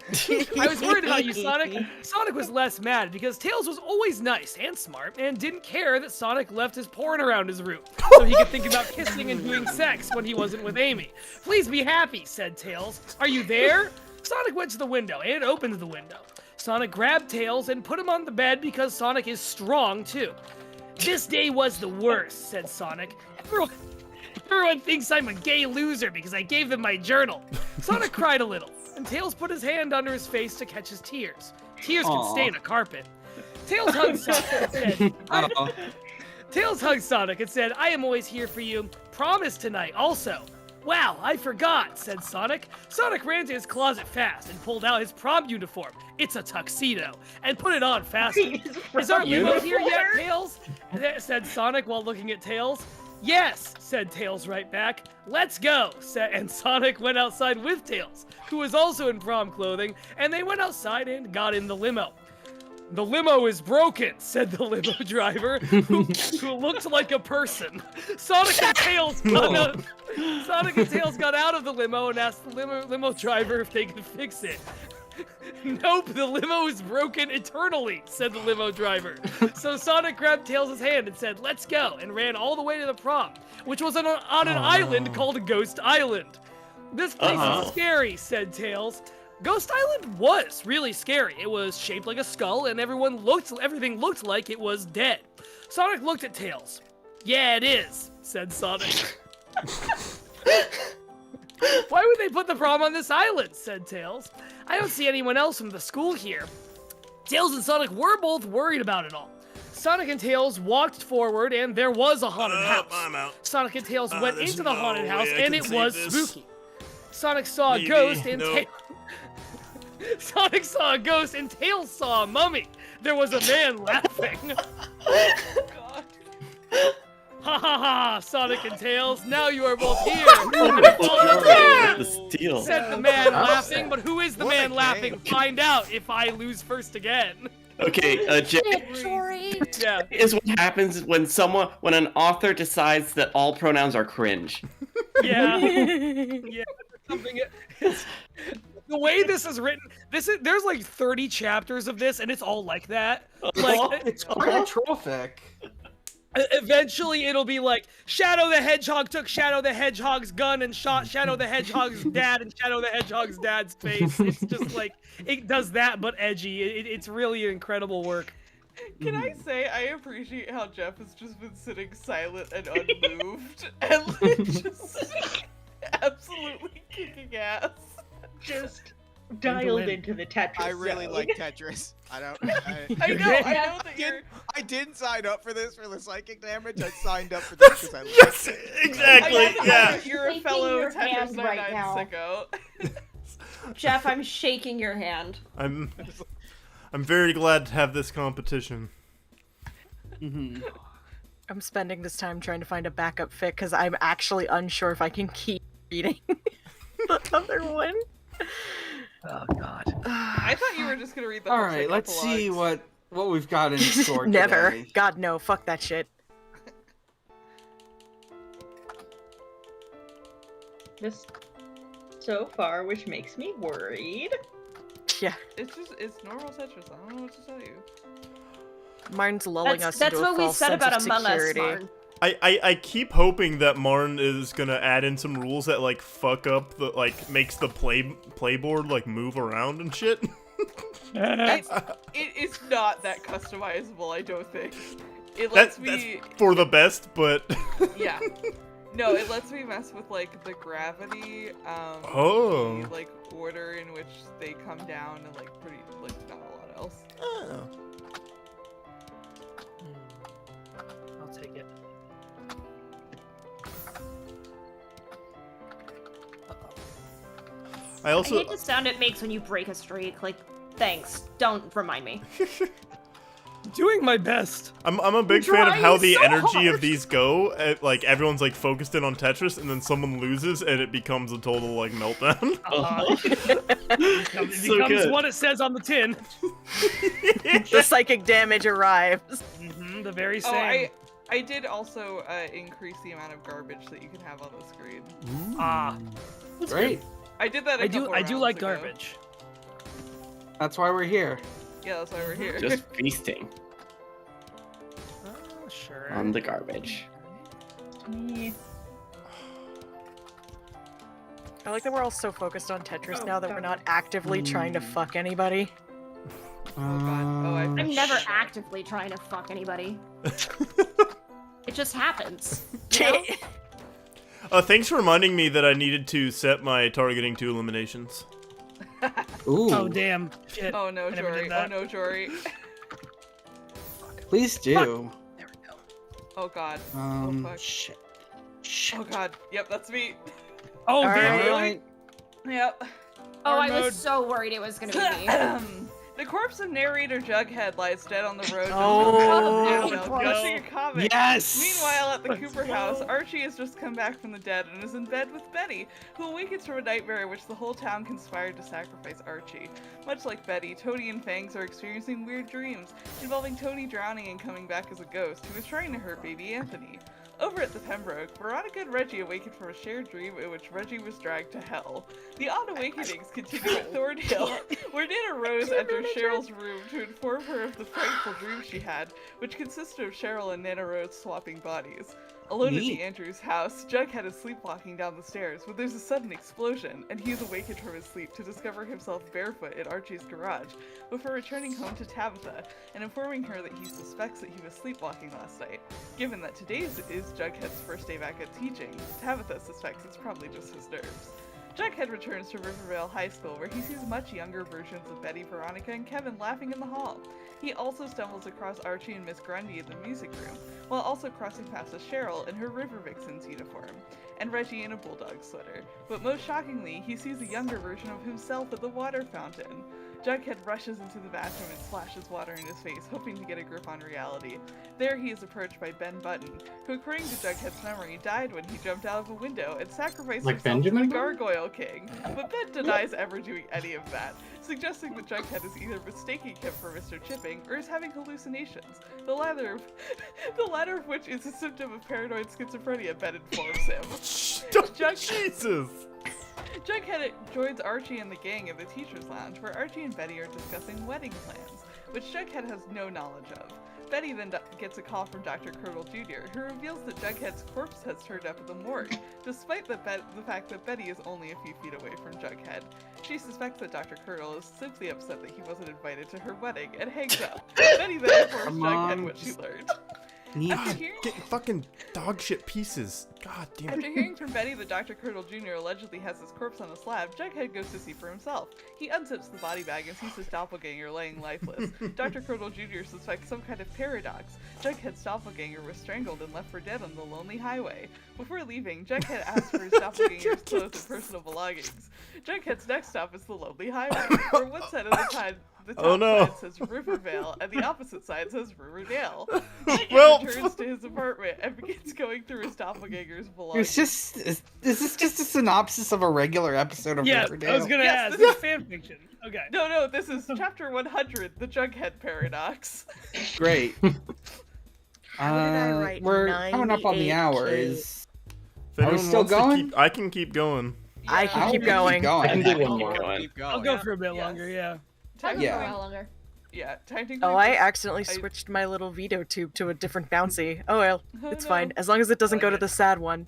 was worried about you, Sonic. Sonic was less mad because Tails was always nice and smart and didn't care that Sonic left his porn around his room so he could think about kissing and doing sex when he wasn't with Amy. "Please be happy," said Tails. "Are you there?" Sonic went to the window and opened the window. Sonic grabbed Tails and put him on the bed because Sonic is strong too. "This day was the worst," said Sonic. Everyone thinks I'm a gay loser because I gave them my journal." Sonic cried a little, and Tails put his hand under his face to catch his tears. Tears can stain a carpet. Tails hugged Sonic and said, "I am always here for you. Promise tonight also." "Wow, I forgot," said Sonic. Sonic ran to his closet fast and pulled out his prom uniform. It's a tuxedo. And put it on faster. "Is our limo here yet, Tails?" said Sonic while looking at Tails. "Yes," said Tails right back. "Let's go," and Sonic went outside with Tails, who was also in prom clothing, and they went outside and got in the limo. "The limo is broken," said the limo driver, who looked like a person. Sonic and Tails got out of the limo and asked the limo driver if they could fix it. "Nope, the limo is broken eternally," said the limo driver. So Sonic grabbed Tails' hand and said, "Let's go," and ran all the way to the prom, which was on an island called Ghost Island. "This place is scary," said Tails. Ghost Island was really scary. It was shaped like a skull, and everything looked like it was dead. Sonic looked at Tails. "Yeah, it is," said Sonic. Why would they put the prom on this island, said Tails. I don't see anyone else from the school here. Tails and Sonic were both worried about it all. Sonic and Tails walked forward, and there was a haunted house. I'm out. Sonic and Tails went there's into the haunted no house, way I and can it save was this. spooky. Sonic saw Maybe. a ghost, and Nope. Sonic saw a ghost, and Tails saw a mummy. There was a man laughing. God. Ha ha ha! Sonic and Tails, now you are both here. The steal. Said the man That's laughing, sad. but who is the What a man laughing? game. Find out if I lose first again. Okay, Jay, Victory. Yeah. is what happens when an author decides that all pronouns are cringe. Yeah. Yeah. Something. The way this is written, there's like 30 chapters of this, and it's all like that. Like, It's quite trophic. eventually it'll be like Shadow the Hedgehog took Shadow the Hedgehog's gun and shot Shadow the Hedgehog's dad and Shadow the Hedgehog's dad's face. It's just like it does that, but edgy. It's really incredible work. Can I say I appreciate how Jeff has just been sitting silent and unmoved and like, just absolutely kicking ass. Just dialed into the Tetris. I really zone. like Tetris. I know that you're. I didn't sign up for this for the psychic damage. I signed up for this because I like Yes, it. exactly. I know Yeah. that you're a Shaking fellow your Tetris hand right 99 now. sicko. Jeff, I'm shaking your hand. I'm very glad to have this competition. I'm spending this time trying to find a backup fic because I'm actually unsure if I can keep reading the other one. Oh god. I thought you were just gonna read the All whole right, shit let's see epilogues. what we've got in store Never. today. God, no. Fuck that shit. This so far, which makes me worried. Yeah. It's normal Tetris. I don't know what to tell you. Martin's lulling us That's into a what we false said sense about of Among Us, security. Marn. I keep hoping that Marn is gonna add in some rules that like fuck up the like makes the playboard like move around and shit. It is not that customizable, I don't think. It lets me That's for the best, but yeah. No, it lets me mess with like the gravity, Oh. the like order in which they come down, and like pretty like not a lot else. Oh. I'll take it. I I also hate the sound it makes when you break a streak. Like, thanks. Don't remind me. Doing my best. I'm a big fan of how Trying the so energy hard. of these go. Like everyone's like focused in on Tetris, and then someone loses, and it becomes a total like meltdown. It So becomes good. what it says on the tin. The psychic damage arrives. The very same. Oh, I did also increase the amount of garbage that you can have on the screen. Ah, Great. I did that. I I do rounds like ago. garbage. That's why we're here. Yeah, that's why we're here. Just feasting Oh, sure. on the garbage. I like that we're all so focused on Tetris Oh, now that we're God. not actively trying to fuck anybody. Oh god. Oh, I'm never actively trying to fuck anybody. It just happens. You know? Thanks for reminding me that I needed to set my targeting to eliminations. Ooh. Oh damn! Shit. Oh no, I never Jory. did Oh that. no, Jory. Please do. There we go. Oh god. Fuck. Shit. Oh god. Yep, that's me. Oh All damn! right. Really? Alright. Yep. Oh, I mode. was so worried it was gonna be me. The corpse of narrator Jughead lies dead on the road. Oh. Crushing a comet. Yes. Meanwhile, at the Let's Cooper go. house, Archie has just come back from the dead and is in bed with Betty, who awakens from a nightmare in which the whole town conspired to sacrifice Archie. Much like Betty, Tony and Fangs are experiencing weird dreams, involving Tony drowning and coming back as a ghost who is trying to hurt baby Anthony. Over at the Pembroke, Veronica and Reggie awaken from a shared dream in which Reggie was dragged to hell. The odd awakenings continue at Thornhill, where Nana Rose enters Cheryl's room to inform her of the frightful dream she had, which consisted of Cheryl and Nana Rose swapping bodies. Alone at Neat. the Andrews house, Jughead is sleepwalking down the stairs when there's a sudden explosion, and he is awakened from his sleep to discover himself barefoot in Archie's garage, before returning home to Tabitha and informing her that he suspects that he was sleepwalking last night. Given that today's is Jughead's first day back at teaching, Tabitha suspects it's probably just his nerves. Jughead returns to Rivervale High School, where he sees much younger versions of Betty, Veronica, and Kevin laughing in the hall. He also stumbles across Archie and Miss Grundy in the music room, while also crossing paths with Cheryl in her River Vixen's uniform, and Reggie in a bulldog sweater. But most shockingly, he sees a younger version of himself at the water fountain. Jughead rushes into the bathroom and splashes water in his face, hoping to get a grip on reality. There he is approached by Ben Button, who according to Jughead's memory died when he jumped out of a window and sacrificed Like himself Benjamin to the Gargoyle King. But Ben denies ever doing any of that, suggesting that Jughead is either mistaking him for Mr. Chipping or is having hallucinations, the latter of which is a symptom of paranoid schizophrenia, Ben informs him. Jesus! Jughead joins Archie and the gang in the teacher's lounge, where Archie and Betty are discussing wedding plans, which Jughead has no knowledge of. Betty then gets a call from Dr. Curdle Jr., who reveals that Jughead's corpse has turned up at the morgue, despite the fact that Betty is only a few feet away from Jughead. She suspects that Dr. Curdle is simply upset that he wasn't invited to her wedding, and hangs up. Betty then informs Jughead what she learned. Get fucking dog shit pieces. God damn it. After hearing from Betty that Dr. Curdle Jr. allegedly has his corpse on a slab, Jughead goes to see for himself. He unzips the body bag and sees his doppelganger laying lifeless. Dr. Curdle Jr. suspects some kind of paradox. Jughead's doppelganger was strangled and left for dead on the lonely highway. Before leaving, Jughead asks for his doppelganger's clothes and personal belongings. Jughead's next stop is the lonely highway, where one side of the top side says Rivervale, and the opposite side says Riverdale. Jughead returns to his apartment and begins going through his doppelganger's belongings. Is this just a synopsis of a regular episode of Riverdale? I was gonna ask. This is fanfiction. Okay. No, this is chapter 100, the Jughead Paradox. Great. How did I write We're coming up on the hour. Are we still going? I can keep going. I can keep going. I can do one more. I'll go for a bit longer, yeah. Longer. Yeah, technically. Oh, I accidentally switched my little veto tube to a different bouncy. Oh well, it's fine. As long as it doesn't go to the sad one.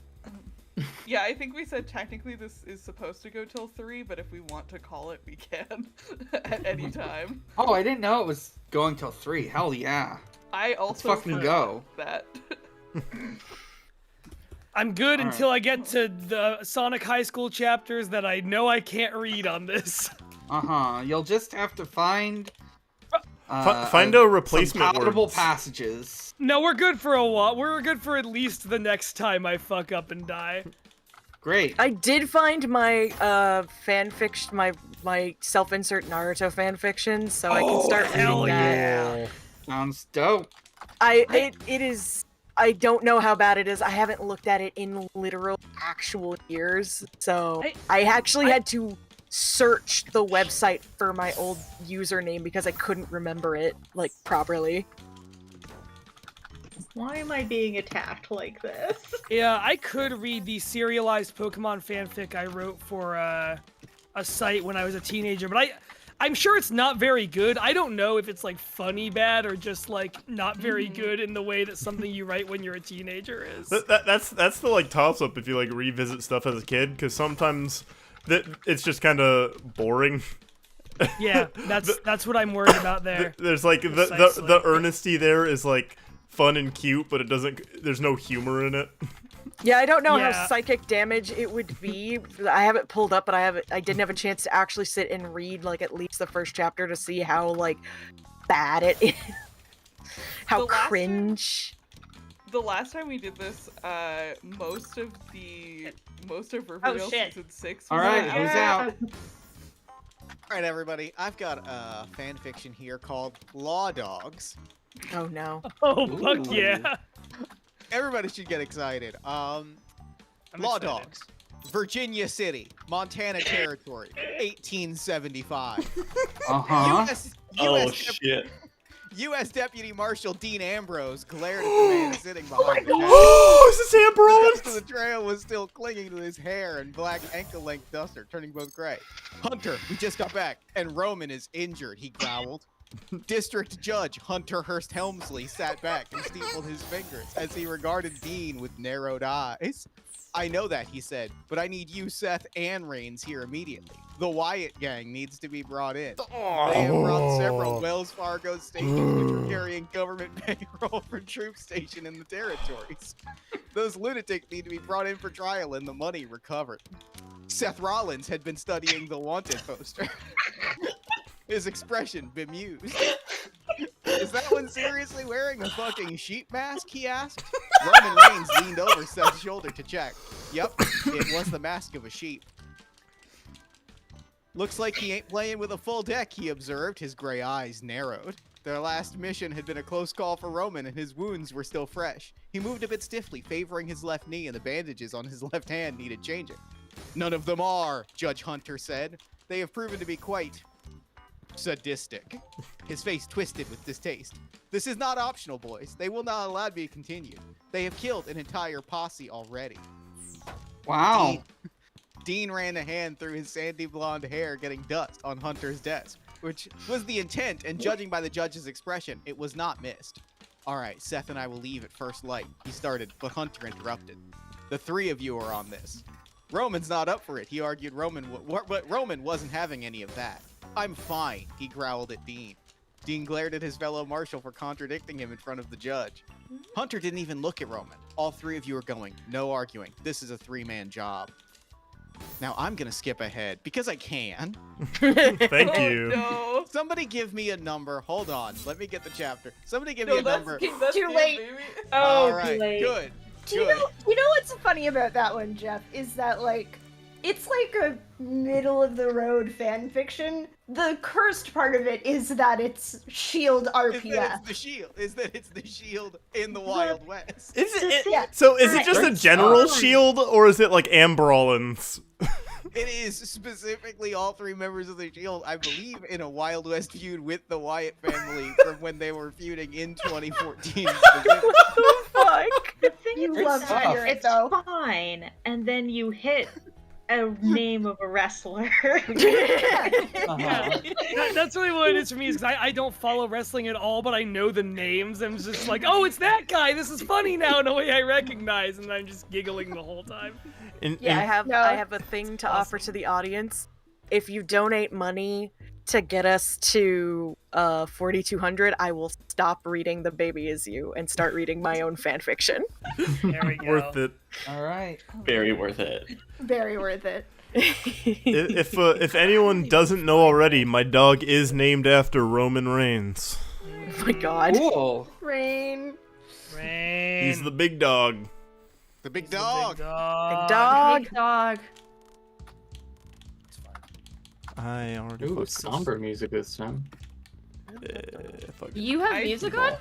Yeah, I think we said technically this is supposed to go till 3, but if we want to call it, we can at any time. Oh, I didn't know it was going till 3. Hell yeah. I also Let's fucking go. That. I'm good until I get to the Sonic High School chapters that I know I can't read on this. You'll just have to find find a replacement some palatable words. passages. No, we're good for a while. We're good for at least the next time I fuck up and die. Great. I did find my fanfiction, my self-insert Naruto fanfiction, so I can start reading that. Yeah. Sounds dope. It is. I don't know how bad it is. I haven't looked at it in literal actual years, so I actually had to search the website for my old username because I couldn't remember it properly. Why am I being attacked like this? Yeah, I could read the serialized Pokemon fanfic I wrote for a site when I was a teenager, but I'm sure it's not very good. I don't know if it's funny bad or just not very good in the way that something you write when you're a teenager is. That's the toss up if you revisit stuff as a kid, because sometimes it's just kind of boring. Yeah, that's what I'm worried about there. There's the earnesty there is fun and cute, but there's no humor in it. Yeah, I don't know how psychic damage it would be. I have it pulled up, but I didn't have a chance to actually sit and read at least the first chapter to see how bad it is. How cringe. The last time we did this, most of Riverdale season 6 was Alright, I was out. Alright, everybody, I've got a fan fiction here called Law Dogs. Oh no. Oh, fuck yeah. Everybody should get excited. Law Dogs. Virginia City, Montana Territory, 1875. Shit. U.S. Deputy Marshal Dean Ambrose glared at the man sitting behind the counter. Oh, is this Ambrose? The rest of the trail was still clinging to his hair and black ankle-length duster, turning both gray. Hunter, we just got back, and Roman is injured, he growled. District Judge Hunter Hurst Helmsley sat back and steepled his fingers as he regarded Dean with narrowed eyes. I know that, he said, but I need you, Seth, and Reigns here immediately. The Wyatt gang needs to be brought in. They have brought several Wells Fargo stations which were carrying government bankroll for troops stationed in the territories. Those lunatics need to be brought in for trial and the money recovered. Seth Rollins had been studying the Wanted poster. His expression bemused. Is that one seriously wearing a fucking sheep mask? He asked. Roman Reigns leaned over Seth's shoulder to check. Yep, it was the mask of a sheep. Looks like he ain't playing with a full deck, he observed, his gray eyes narrowed. Their last mission had been a close call for Roman, and his wounds were still fresh. He moved a bit stiffly, favoring his left knee, and the bandages on his left hand needed changing. None of them are, Judge Hunter said. They have proven to be quite sadistic. His face twisted with distaste. This is not optional, boys. They will not allow me to continue. They have killed an entire posse already. Wow. Dean ran a hand through his sandy blonde hair, getting dust on Hunter's desk, which was the intent, and judging by the judge's expression, it was not missed. All right, Seth and I will leave at first light, he started, but Hunter interrupted. The three of you are on this. Roman's not up for it, he argued. But Roman wasn't having any of that. I'm fine, he growled at Dean. Dean glared at his fellow marshal for contradicting him in front of the judge. Hunter didn't even look at Roman. All three of you are going, no arguing. This is a three-man job. Now I'm gonna skip ahead, because I can. Thank you. No. Somebody give me a number. Hold on, let me get the chapter. Somebody give me a number. That's Too good, late. baby. Oh, All right, late. good. Do you know what's funny about that one, Jeff? Is that like it's like a middle of the road fan fiction. The cursed part of it is that it's Shield RPF. Is that it's the Shield in the Wild West. Is it? Yeah. So is it just a Great general stuff. shield, or is it like Amber Allens? It is specifically all three members of the Shield, I believe, in a Wild West feud with the Wyatt family from when they were feuding in 2014. Fuck. The thing You is, love it's, to hear it, it's though. fine, and then you hit a name of a wrestler. Uh-huh. That's really what it is for me, is 'cause I don't follow wrestling at all, but I know the names. I'm just like, oh, it's that guy. This is funny now in a way I recognize, and I'm just giggling the whole time. Yeah, No. I have a thing to offer to the audience. If you donate money to get us to 4,200, I will stop reading The Baby Is You and start reading my own fan fiction. There we go. Worth it. All right. Very worth it. Very worth it. If anyone doesn't know already, my dog is named after Roman Reigns. Oh my god. Cool. Rain. Rain. He's the big dog. The big He's the dog. Big Big dog. dog. Big dog. I already Ooh, fucked somber music this time. this. Fuck it. You have I- music on?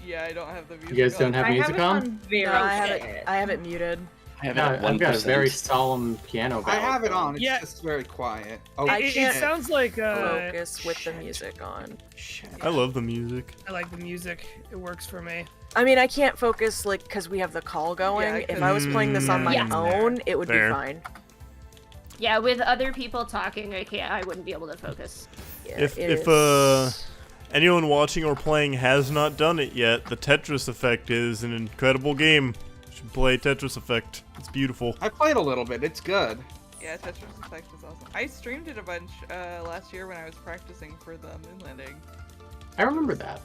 Yeah, I don't have the music. You guys don't have I music have it on? on very No, I quiet. have it muted. I have No, it at 1%. I've got a very solemn piano I ballad have it going. on. It's Yeah. just very quiet. Oh, I It can't sounds like Focus with the music on. shit. I love the music. I like the music. It works for me. I mean, I can't focus like because we have the call going. I If I was playing this on my Yeah. own, it would Fair. be fine. Yeah, with other people talking, I wouldn't be able to focus. Yeah, If it if is- anyone watching or playing has not done it yet, the Tetris Effect is an incredible game. You should play Tetris Effect. It's beautiful. I played a little bit. It's good. Yeah, Tetris Effect is awesome. I streamed it a bunch last year when I was practicing for the moon landing. I remember that.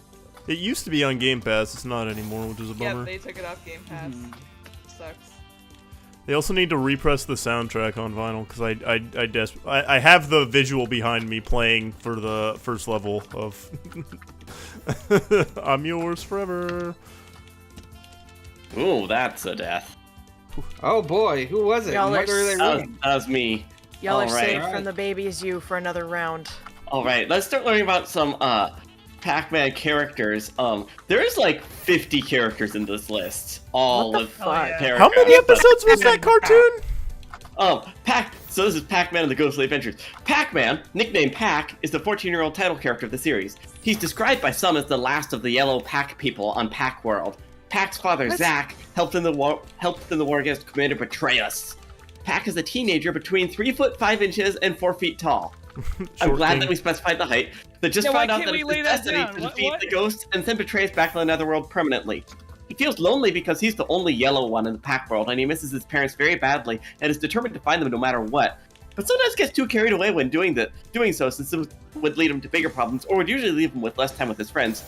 It used to be on Game Pass. It's not anymore, which is a Yeah, bummer. they took it off Game Pass. Sucks. They also need to repress the soundtrack on vinyl because I have the visual behind me playing for the first level of I'm Yours Forever. Ooh, that's a death. Oh boy, who was it? Y'all What are were they That was, reading? that was me. y'all are Alright. safe from The Baby Is You for another round. Alright, let's start learning about some Pac-Man characters. There is like 50 characters in this list. All What the with fuck? characters. How many episodes was that cartoon? So this is Pac-Man and the Ghostly Adventures. Pac-Man, nicknamed Pac, is the 14-year-old title character of the series. He's described by some as the last of the yellow Pac people on Pac World. Pac's father, Zack, helped in the war against Commander Betrayus. Pac is a teenager between 3 foot 5 inches and 4 feet tall. I'm Short glad king. that we specified the height. But just Yeah, why found out can't that we it's lay his that destiny down? to What- defeat what? the ghost and send Betrayus back to the netherworld permanently. He feels lonely because he's the only yellow one in the Pac world, and he misses his parents very badly and is determined to find them no matter what. But sometimes gets too carried away when doing so, since it would lead him to bigger problems, or would usually leave him with less time with his friends.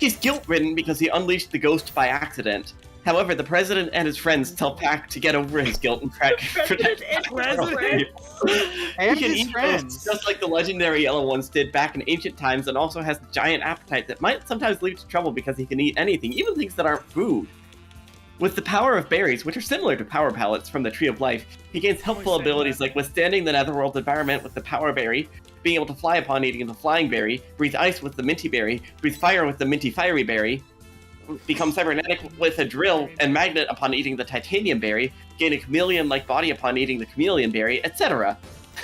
He's guilt-ridden because he unleashed the ghost by accident. However, the president and his friends tell Pac to get over his guilt and protect President. And He can his eat friends. ghosts just like the legendary yellow ones did back in ancient times, and also has a giant appetite that might sometimes lead to trouble because he can eat anything, even things that aren't food. With the power of berries, which are similar to power pellets from the Tree of Life, he gains helpful abilities like withstanding the netherworld environment with the power berry, being able to fly upon eating the flying berry, breathe ice with the minty berry, breathe fire with the minty fiery berry, become cybernetic with a drill and magnet upon eating the titanium berry, gain a chameleon-like body upon eating the chameleon berry, etc.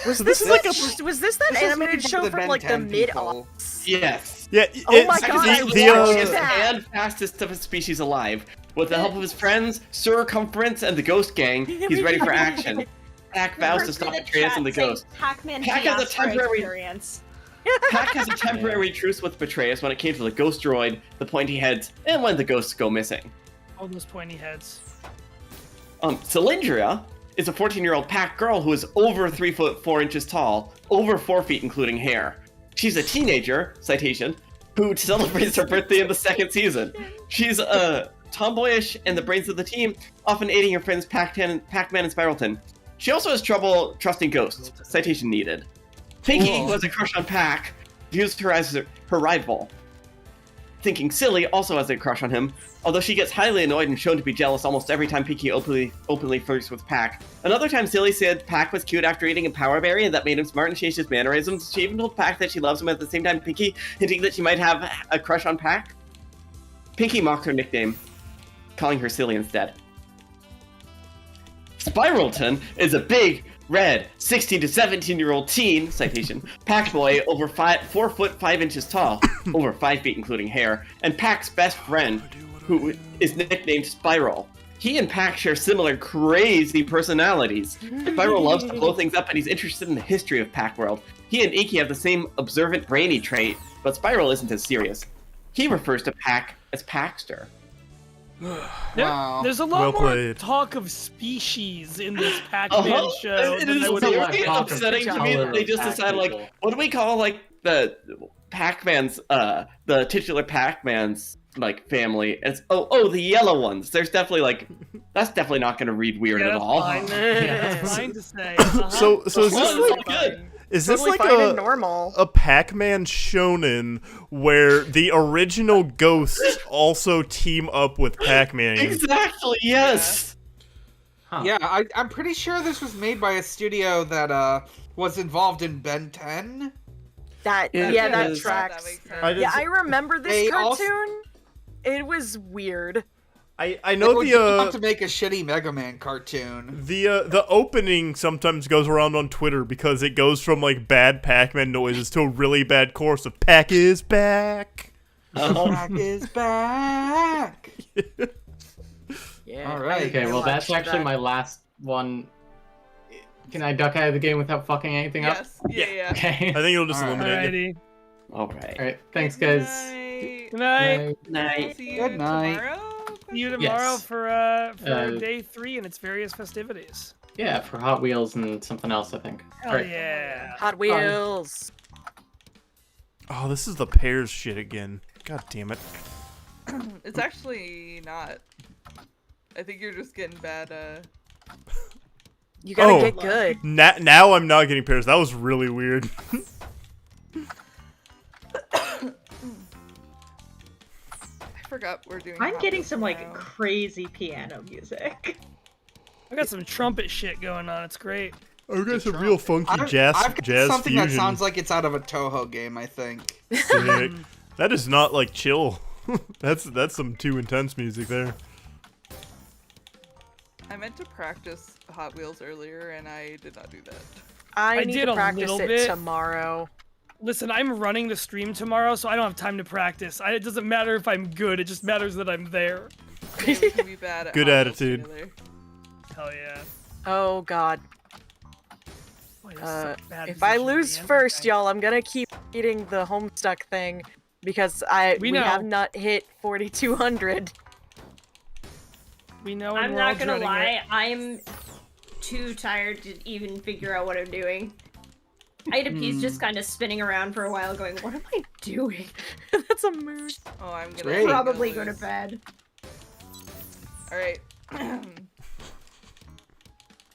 Was So this this is like was this that This is animated made by show the from Ben like the 10 mid people. aughts? Yes. Yeah, Oh my it's God, I the watched that. And fastest of his species alive. With the help of his friends, Circumference, and the Ghost Gang, he's ready for action. Pac vows to stop Betrayus and the Ghost. Pac-Man Pac has a diaspora temporary- experience. Pac has a temporary truce with Betrayus when it came to the Ghost Droid, the Pointy Heads, and when the ghosts go missing. All those pointy heads. Cylindria is a 14-year-old Pac girl who is over 3 foot 4 inches tall, over 4 feet including hair. She's a teenager, citation, who celebrates her birthday in the 2nd season. She's tomboyish and the brains of the team, often aiding her friends Pac-Man and Spiralton. She also has trouble trusting ghosts, citation needed. Pinky, who has a crush on Pac, views her as her rival. Thinking Silly also has a crush on him, although she gets highly annoyed and shown to be jealous almost every time Pinky openly flirts with Pac. Another time Silly said Pac was cute after eating a power berry and that made him smart and changed his mannerisms. She even told Pac that she loves him at the same time Pinky, hinting that she might have a crush on Pac. Pinky mocked her nickname, calling her Silly instead. Spiralton is a big, red, 16 to 17-year-old teen, citation, Pac boy over 4 foot 5 inches tall, over 5 feet including hair, and Pac's best friend, who is nicknamed Spiral. He and Pac share similar crazy personalities. Spiral loves to blow things up and he's interested in the history of Pac World. He and Inky have the same observant brainy trait, but Spiral isn't as serious. He refers to Pac as Paxter. Wow. There's a lot Well more played. talk of species in this Pac-Man show. It than is I would very have upsetting to me that they just decided, like, what do we call, like, the Pac-Man's, the titular Pac-Man's, like, family? It's, the yellow ones. There's definitely, like, that's definitely not going to read weird at all. Fine. That's fine to say. So is this like good. is this Totally like fine and normal. a Pac-Man shonen where the original ghosts also team up with Pac-Man? Exactly, yes! Huh. Yeah, I'm pretty sure this was made by a studio that was involved in Ben 10. That Yeah, yeah, it that is. tracks. That makes sense. I just- Yeah, I remember this They cartoon. It was weird. I know They the would have to make a shitty Mega Man cartoon. the opening sometimes goes around on Twitter because it goes from like bad Pac-Man noises to a really bad chorus of Pac is back. Pac is back. Yeah. All right. Okay, well that's watched actually that. my last one. Can I duck out of the game without fucking anything up? Yes. Yeah. Okay. I think it'll just All right. eliminate you. Alrighty. Alright. Alright, thanks guys. Night. Good night. Night. See you Good night. tomorrow? See you tomorrow Yes. for day 3 and its various festivities. Yeah, for Hot Wheels and something else, I think. Hell Alright. yeah. Hot Wheels. Oh, this is the pears shit again. God damn it. It's actually not. I think you're just getting bad. You gotta Oh. get good. Now I'm not getting pears. That was really weird. I forgot we're doing. I'm Hot getting Wheels some like tomorrow. crazy piano music. I got some trumpet shit going on. It's great. I've got some real funky I've got jazz something fusion. that sounds like it's out of a Toho game, I think. Sick. That is not like chill. that's some too intense music there. I meant to practice Hot Wheels earlier, and I did not do that. I I need did to a practice little it bit. tomorrow. Listen, I'm running the stream tomorrow, so I don't have time to practice. It doesn't matter if I'm good. It just matters that I'm there. Yeah, we can be bad at Good Hot Wheels attitude. together. Hell yeah. Oh god. Boy, this is a bad If I position to lose be in. first, Okay. y'all, I'm gonna keep eating the Homestuck thing because We we have know. not hit 4,200. We know. I'm and we're not all gonna dreading lie, it. I'm too tired to even figure out what I'm doing. Idapi's just kind of spinning around for a while going, what am I doing? That's a mood. Oh, I'm gonna Great. Probably go lose. to bed. All right.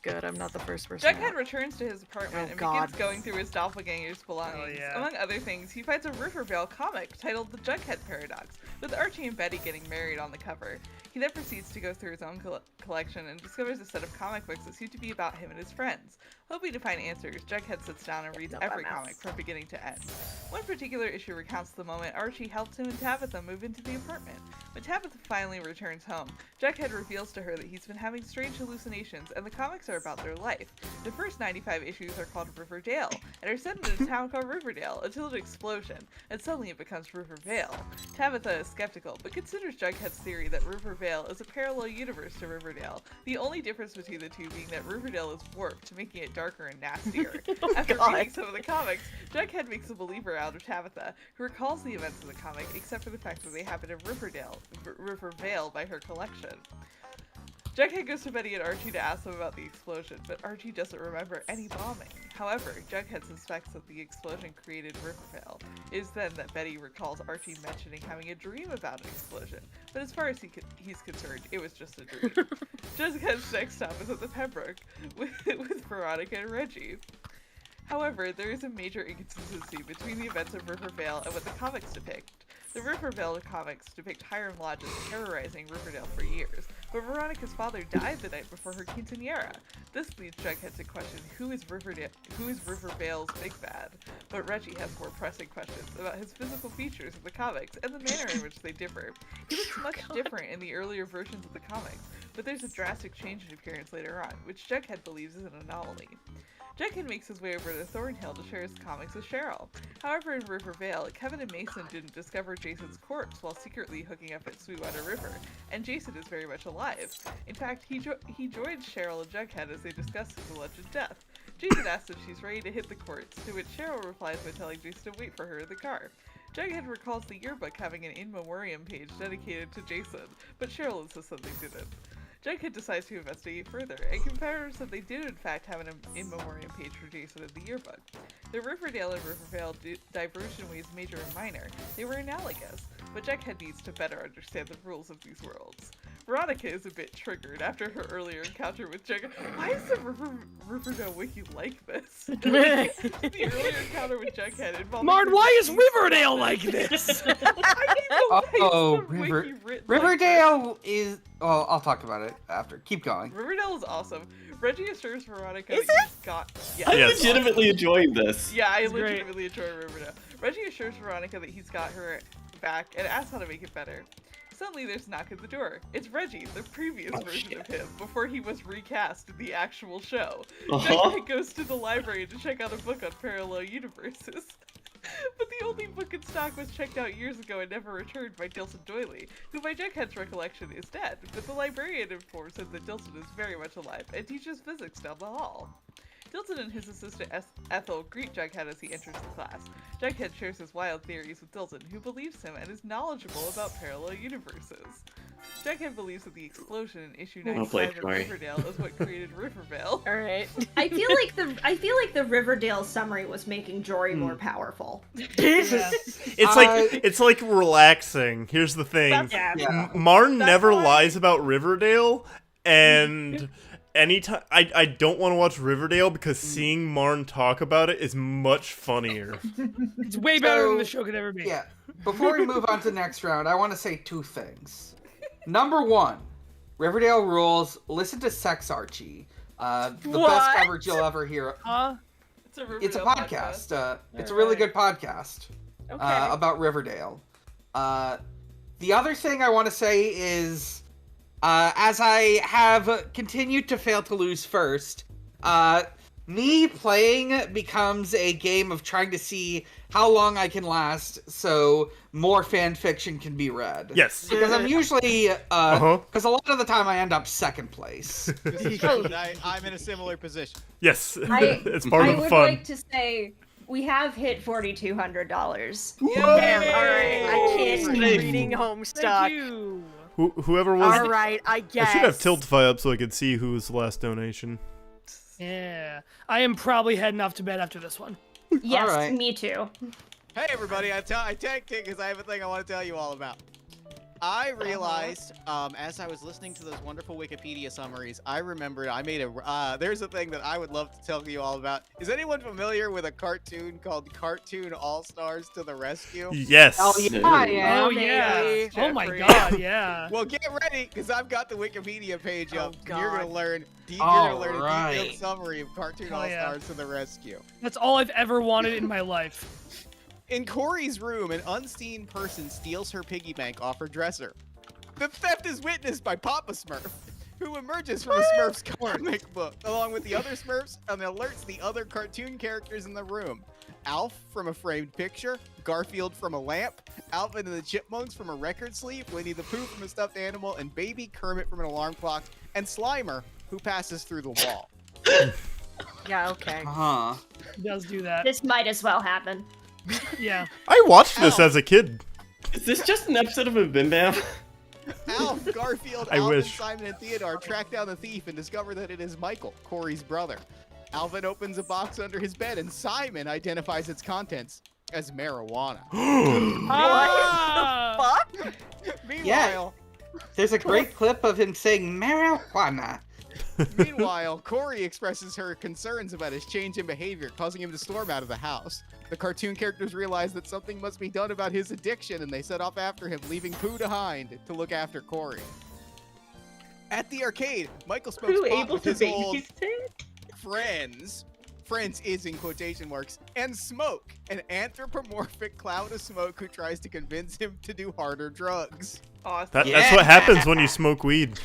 Good, I'm not the first person. Jughead returns to his apartment and begins going through his doppelganger's belongings. Among other things, he finds a Riverdale comic titled The Jughead Paradox, with Archie and Betty getting married on the cover. He then proceeds to go through his own collection and discovers a set of comic books that seem to be about him and his friends. Hoping to find answers, Jughead sits down and reads every comic from beginning to end. One particular issue recounts the moment Archie helped him and Tabitha move into the apartment. When Tabitha finally returns home, Jughead reveals to her that he's been having strange hallucinations and the comics are about their life. The first 95 issues are called Riverdale and are set in a town called Riverdale until an explosion, and suddenly it becomes Rivervale. Tabitha is skeptical, but considers Jughead's theory that Rivervale is a parallel universe to Riverdale, the only difference between the two being that Riverdale is warped, making it darker and nastier. After reading some of the comics, Jughead makes a believer out of Tabitha, who recalls the events of the comic except for the fact that they happen in Rivervale by her collection. Jughead goes to Betty and Archie to ask them about the explosion, but Archie doesn't remember any bombing. However, Jughead suspects that the explosion created Rivervale. It is then that Betty recalls Archie mentioning having a dream about an explosion, but as far as he's concerned, it was just a dream. Jughead's next stop is at the Pembroke with Veronica and Reggie. However, there is a major inconsistency between the events of Rivervale and what the comics depict. The Rivervale comics depict Hiram Lodges terrorizing Riverdale for years, but Veronica's father died the night before her quinceañera. This leads Jughead to question who is Rivervale's big bad, but Reggie has more pressing questions about his physical features in the comics and the manner in which they differ. He looks much different in the earlier versions of the comics, but there's a drastic change in appearance later on, which Jughead believes is an anomaly. Jughead makes his way over to Thornhill to share his comics with Cheryl. However, in Rivervale, Kevin and Mason didn't discover Jason's corpse while secretly hooking up at Sweetwater River, and Jason is very much alive. In fact, he joins Cheryl and Jughead as they discuss his alleged death. Jason asks if she's ready to hit the courts, to which Cheryl replies by telling Jason to wait for her in the car. Jughead recalls the yearbook having an in memoriam page dedicated to Jason, but Cheryl insists that they didn't. Jughead decides to investigate further, and confirms that they did in fact have an in memoriam page for Jason in the yearbook. The Riverdale and Rivervale diverged in ways major and minor. They were analogous, but Jughead needs to better understand the rules of these worlds. Veronica is a bit triggered after her earlier encounter with Jughead. Why is the Riverdale wiki like this? The earlier encounter with Jughead involved. Marn, why is Riverdale like this? Riverdale is. Oh, I'll talk about it after. Keep going. Riverdale is awesome. Reggie assures Veronica is that he's got. Yeah. I'm legitimately enjoying this. Yeah, I legitimately enjoy Riverdale. Reggie assures Veronica that he's got her back and asks how to make it better. Suddenly, there's a knock at the door. It's Reggie, the previous version of him, before he was recast in the actual show. Jughead goes to the library to check out a book on parallel universes. But the only book in stock was checked out years ago and never returned by Dilton Doyley, who by Jughead's recollection is dead, but the librarian informs him that Dilton is very much alive and teaches physics down the hall. Dilton and his assistant Ethel greet Jughead as he enters the class. Jughead shares his wild theories with Dilton, who believes him and is knowledgeable about parallel universes. Jughead believes that the explosion in issue 95 of Riverdale is what created Rivervale. All right. I feel like the Riverdale summary was making Jory more powerful. It's like relaxing. Here's the thing. Marn never lies about Riverdale, and anytime I don't want to watch Riverdale because seeing Marn talk about it is much funnier. It's way better than the show could ever be. Yeah. Before we move on to the next round, I want to say two things. Number one, Riverdale rules. Listen to Sex Archie. The best coverage you'll ever hear. It's a podcast. It's a really good podcast about Riverdale. The other thing I want to say is, as I have continued to fail to lose first, me playing becomes a game of trying to see how long I can last so more fan fiction can be read. Yes. Because I'm usually, because a lot of the time I end up second place. I'm in a similar position. Yes. It's part of the fun. I would like to say we have hit $4,200. Damn, alright. I can't keep reading Homestuck. Thank you. Whoever was... Alright, I guess. I should have Tiltify up so I could see who was the last donation. Yeah. I am probably heading off to bed after this one. Yes, me too. Hey everybody, I tagged it because I have a thing I want to tell you all about. I realized, as I was listening to those wonderful Wikipedia summaries, I remembered I made there's a thing that I would love to tell you all about. Is anyone familiar with a cartoon called Cartoon All-Stars to the Rescue? Yes. Oh yeah. Oh yeah. Oh my Jeffrey. god, yeah. Well, get ready, because I've got the Wikipedia page Oh, up. You're gonna God. learn. You're gonna learn a Alright. detailed summary of Cartoon Oh, yeah. All-Stars to the Rescue. That's all I've ever wanted in my life. In Corey's room, an unseen person steals her piggy bank off her dresser. The theft is witnessed by Papa Smurf, who emerges from a Smurfs comic book, along with the other Smurfs, and alerts the other cartoon characters in the room. Alf from a framed picture, Garfield from a lamp, Alvin and the Chipmunks from a record sleeve, Winnie the Pooh from a stuffed animal, and Baby Kermit from an alarm clock, and Slimer, who passes through the wall. Yeah, okay. Huh. It does do that. This might as well happen. Yeah. I watched this Ow. as a kid. Is this just an episode of a Bim Bam? Alf, Garfield, I Alvin, wish. Simon, and Theodore track down the thief and discover that it is Michael, Corey's brother. Alvin opens a box under his bed, and Simon identifies its contents as marijuana. Ah! Fuck? Meanwhile, There's a great clip of him saying marijuana. Meanwhile, Corey expresses her concerns about his change in behavior, causing him to storm out of the house. The cartoon characters realize that something must be done about his addiction, and they set off after him, leaving Pooh behind to look after Corey. At the arcade, Michael smokes Who pot able with to his old babysit? friends. Friends is in quotation marks. And Smoke, an anthropomorphic cloud of smoke who tries to convince him to do harder drugs. Awesome. That's what happens when you smoke weed.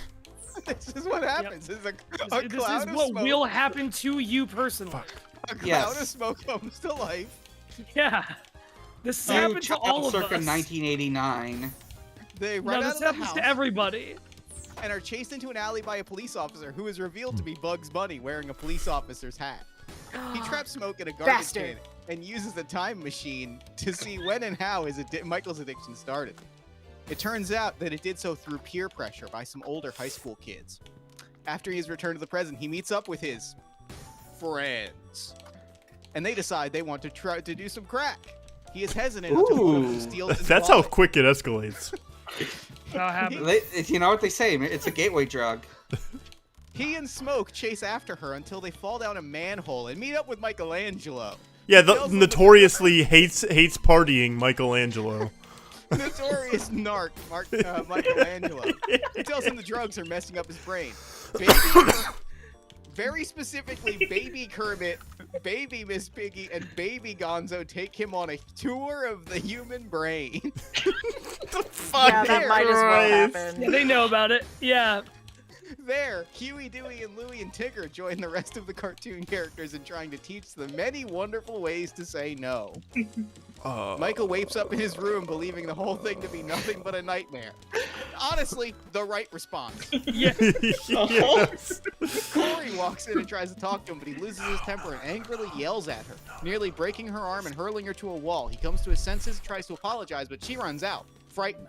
This is what happens. This is a This cloud is of what smoke. will happen to you personally. A cloud Yes. of smoke comes to life. Yeah. This happened to all of circa us. 1989. They No, run out this of the happens house to everybody. and are chased into an alley by a police officer who is revealed to be Bugs Bunny wearing a police officer's hat. He traps Smoke in a garbage Bastard. can and uses a time machine to see when and how Michael's addiction started. It turns out that it did so through peer pressure by some older high school kids. After he is returned to the present, he meets up with his friends, and they decide they want to try to do some crack. He is hesitant until one of them steals his That's how wallet. quick it escalates. That happens. You know what they say? It's a gateway drug. He and Smoke chase after her until they fall down a manhole and meet up with Michelangelo. Yeah, He the tells them notoriously hates partying Michelangelo. Notorious narc, Michelangelo. He tells him the drugs are messing up his brain. Very specifically, Baby Kermit, Baby Miss Piggy, and Baby Gonzo take him on a tour of the human brain. Yeah, that might as well Christ. happen. Yeah, they know about it. Yeah. There, Huey, Dewey, and Louie and Tigger join the rest of the cartoon characters in trying to teach them many wonderful ways to say no. Michael wakes up in his room believing the whole thing to be nothing but a nightmare. Honestly, the right response. Yeah. Yes. Corey walks in and tries to talk to him, but he loses his temper and angrily yells at her, nearly breaking her arm and hurling her to a wall. He comes to his senses, tries to apologize, but she runs out, frightened.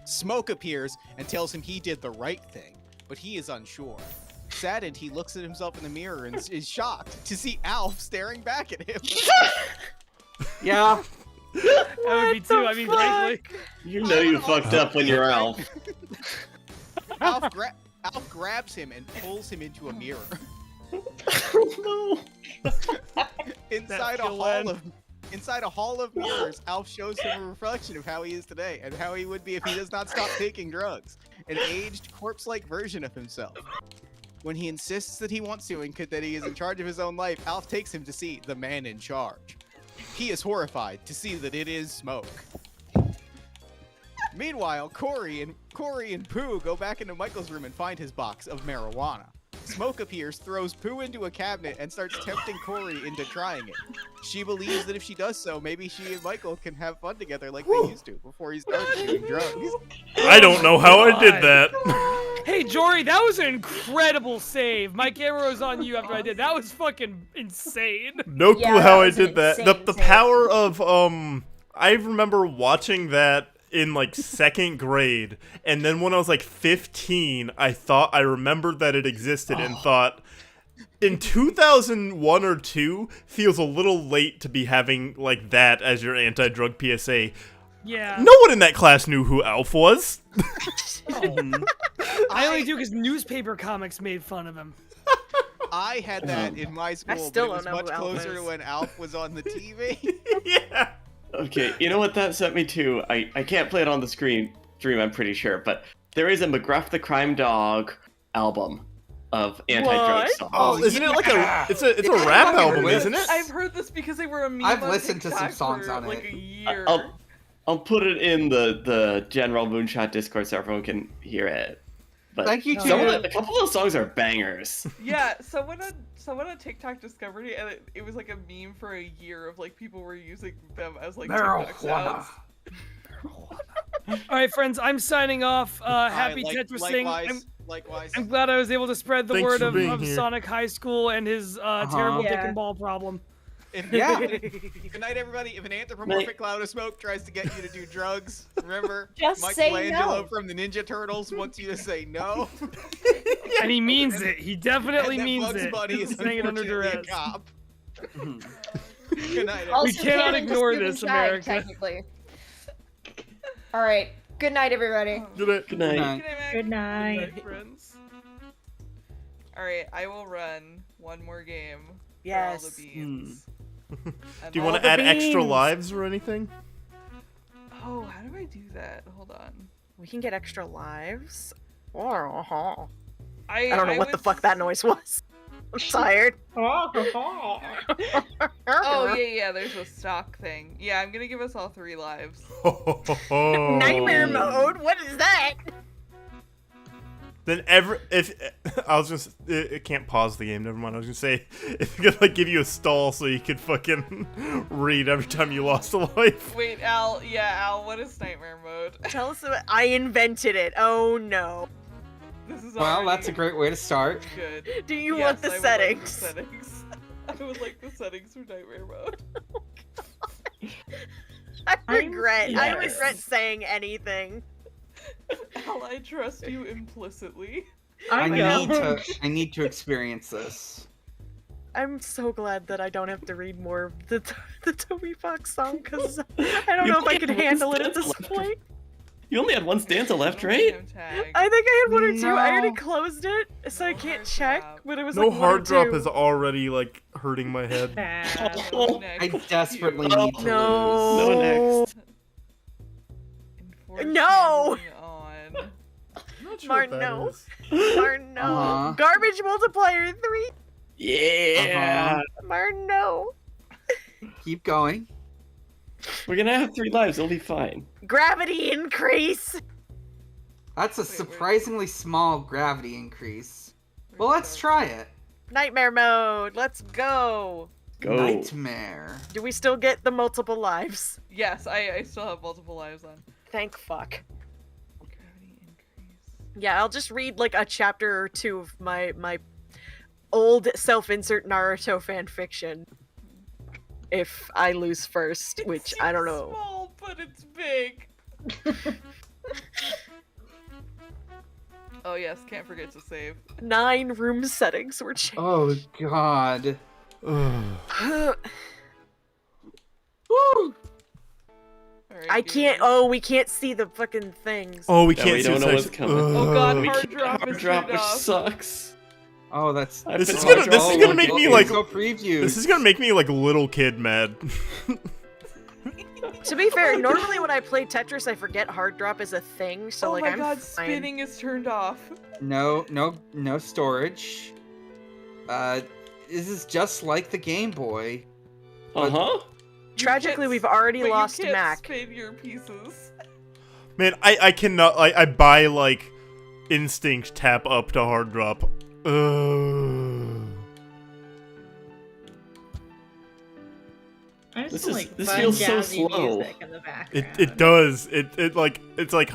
Smoke appears and tells him he did the right thing, but he is unsure. Saddened, he looks at himself in the mirror and is shocked to see Alf staring back at him. Yeah. That would be too. I mean, frankly. You know you fucked up when you're Alf. Alf grabs him and pulls him into a mirror. No. Inside a hall of mirrors, Alf shows him a reflection of how he is today and how he would be if he does not stop taking drugs. An aged, corpse-like version of himself. When he insists that he wants to and that he is in charge of his own life, Alf takes him to see the man in charge. He is horrified to see that it is Smoke. Meanwhile, Corey and Pooh go back into Michael's room and find his box of marijuana. Smoke appears, throws Pooh into a cabinet, and starts tempting Corey into trying it. She believes that if she does so, maybe she and Michael can have fun together like they used to before he started doing drugs. I don't know how I did that. Hey, Jory, that was an incredible save. My camera was on you after I did. That was fucking insane. No Yeah, clue how that I was an did that. insane The save. power of I remember watching that in like second grade, and then when I was like 15, I remembered that it existed and thought, in 2001 or 2 feels a little late to be having like that as your anti-drug PSA. Yeah. No one in that class knew who Alf was. I only do because newspaper comics made fun of him. I had that in my school, still but it was don't know much who Alf closer to is. when Alf was on the TV. Yeah. Okay, you know what that sent me to? I can't play it on the stream, I'm pretty sure, but there is a McGruff the Crime Dog album of anti-drug What? songs. Oh, isn't it like a? It's a rap album, isn't it? I've heard this because they were a meme. I've on listened to some TikTok songs for, on like it. a year. I'll put it in the general Moonshot Discord so everyone can hear it. But Thank you, a couple of those songs are bangers. Yeah, someone on TikTok discovered it, and it was like a meme for a year of like people were using them as like TikTok sounds. All right, friends, I'm signing off. Happy Tetrising. Likewise. I'm glad I was able to spread the Thanks word for of being here. Sonic High School and his terrible dick Yeah. and ball problem. Yeah. Good night, everybody. If an anthropomorphic cloud of smoke tries to get you to do drugs, remember, Just say Michelangelo no. from the Ninja Turtles wants you to say no. And he means it. He definitely And that means Bugs it. Bunny is He's saying it under unfortunately a duress. cop. Good night, Also We cannot canon to ignore Scoot and this, Shag, America. Technically. All right. Good night, everybody. Good night. Good night. Good night, Mac. Good night. friends. All right, I will run one more game. Yes. For all the beans. Do And you all want to the add extra beans. lives or anything? Oh, how do I do that? Hold on. We can get extra lives. I I don't know what the would fuck that noise was. I'm tired. Oh yeah, there's a stock thing. Yeah, I'm gonna give us all 3 lives. Nightmare mode? What is that? Then if I was just it can't pause the game. Never mind. I was gonna say if it could like give you a stall so you could fucking read every time you lost a life. Wait, Al. Yeah, Al. What is nightmare mode? Tell us about. I invented it. Oh no. This is Well, already that's a great way to start. good. Do you Yes, want the I would like settings? settings. I would like the settings for nightmare mode. I regret. I Yes. regret saying anything. Al, I trust you implicitly. I know. I need to experience this. I'm so glad that I don't have to read more of the Toby Fox song because I don't You know if I only could had one handle it at stanza this left. point. You only had one stanza left, right? I think I had 1 or 2. I already No. closed it, so I can't check. But it was No like 1 or hard drop 2. is already like hurting my head. Bad. I desperately need to No. No next. No! On. I'm not sure Martin, what that no. is. Martin, no. Uh-huh. Garbage multiplier 3. Yeah. Martin, no. keep going. We're gonna have 3 lives. It'll be fine. Gravity increase. That's a surprisingly small gravity increase. Well, let's try it. Nightmare mode. Let's go. Go. Nightmare. Do we still get the multiple lives? Yes, I still have multiple lives on. Thank fuck. Gravity increase. Yeah, I'll just read like a chapter or 2 of my old self-insert Naruto fan fiction. If I lose first, which I don't know. Small, but it's big. Oh yes, can't forget to save. 9 room settings were changed. Oh God. Alright, I can't. Oh, we can't see the fucking things. Oh, we No, can't we see don't the know what's section. coming. Oh god, We hard can't drop hard is drop, turned which off. sucks. Oh, that's. I've This been is hard gonna- this is dropping gonna all make day. me, like- Go preview. This is gonna make me like a little kid mad. To be fair, normally when I play Tetris, I forget hard drop is a thing. So Oh like my I'm god, fine. spinning is turned off. No storage. This is just like the Game Boy. Uh-huh. Tragically, can't- we've already but lost you can't Mac. spin your pieces. Man, I cannot. I buy like instinct tap up to hard drop. I just This want, is- like this fun, feels so jazzy slow. music in the background. It does. It's like.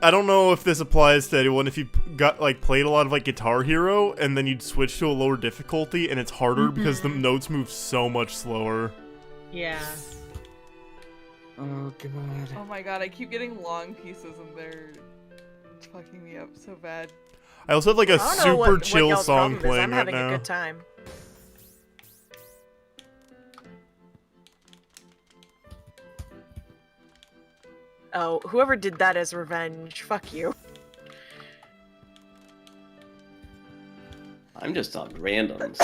I don't know if this applies to anyone. If you got like played a lot of like Guitar Hero and then you'd switch to a lower difficulty and it's harder because the notes move so much slower. Yeah. Oh God. Oh my god, I keep getting long pieces and they're fucking me up so bad. I also have like a I don't know super what chill y'all's song problem is. playing I'm right having now. a good time. Oh, whoever did that as revenge, fuck you. I'm just on randoms.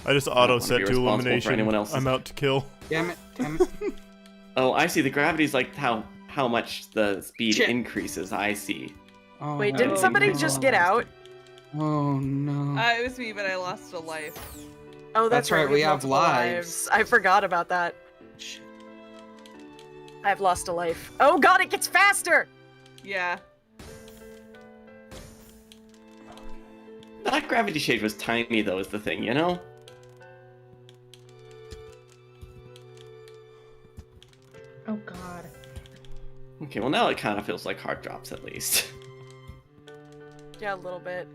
I just don't auto wanna set be to responsible for elimination. anyone else's. I'm out to kill. Damn it, damn it. Oh, I see. The gravity's like how much the speed Shit. increases. I see. Oh, Wait, didn't somebody no. just get out? Oh no. It was me, but I lost a life. Oh, that's That's right, we have multiple lives. I forgot about that. Shit. I've lost a life. Oh god, it gets faster! Yeah. That gravity shade was tiny, though, is the thing, you know? Oh god. Okay, well now it kind of feels like hard drops, at least. Yeah, a little bit.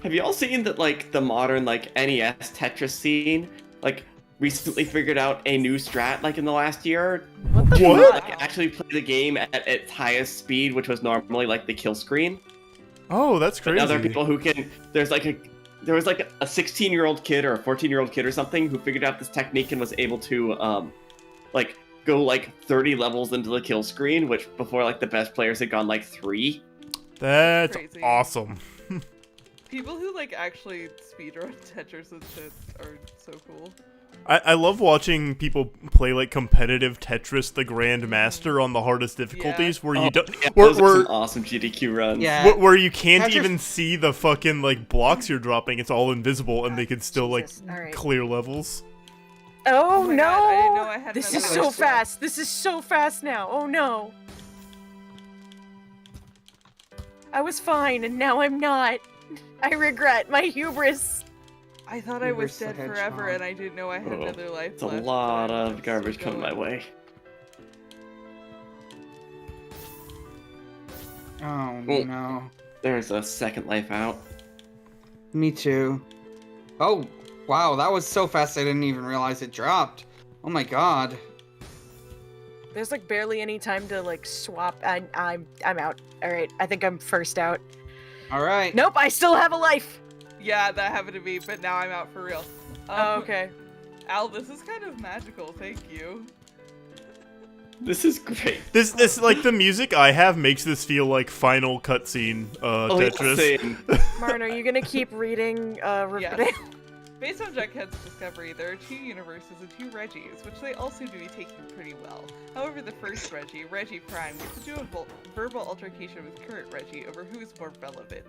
Have you all seen that, like, the modern, like, NES Tetris scene? Like, recently figured out a new strat, like, in the last year? What the What? fuck? Like, actually play the game at its highest speed, which was normally, like, the kill screen. Oh, that's But crazy. now there are people who can... There was, like, a 16-year-old kid or a 14-year-old kid or something who figured out this technique and was able to, like, go, like, 30 levels into the kill screen, which before, like, the best players had gone, like, 3. That's Crazy. awesome. People who like actually speedrun Tetris and shit are so cool. I love watching people play like competitive Tetris the Grandmaster on the hardest difficulties where you don't Yeah, where, those are where, some awesome GDQ runs. Yeah. where you can't Tetris- even see the fucking like blocks you're dropping. It's all invisible and they can still Jesus. All right. like clear levels. Oh, my no! God, I didn't know I had This another is so life. fast! This is so fast now! Oh no! I was fine, and now I'm not. I regret my hubris. I thought I was Hubris the dead forever, Hedgehog. and I didn't know I had Oh, another life It's a left. lot but I'm of still garbage coming my going. way. Oh Well- no. There's a second life out. Me too. Oh, wow, that was so fast I didn't even realize it dropped. Oh my god. There's like barely any time to like swap. I'm out. All right, I think I'm first out. All right. Nope, I still have a life. Yeah, that happened to me, but now I'm out for real. Oh, okay. Al, this is kind of magical. Thank you. This is great. This like the music I have makes this feel like final cutscene Oh, yeah, Tetris. same. Martin, are you gonna keep reading Riverdale? Yes. Based on Jughead's discovery, there are 2 universes and 2 Reggies, which they all seem to be taking pretty well. However, the first Reggie, Reggie Prime, gets into a verbal altercation with current Reggie over who is more relevant.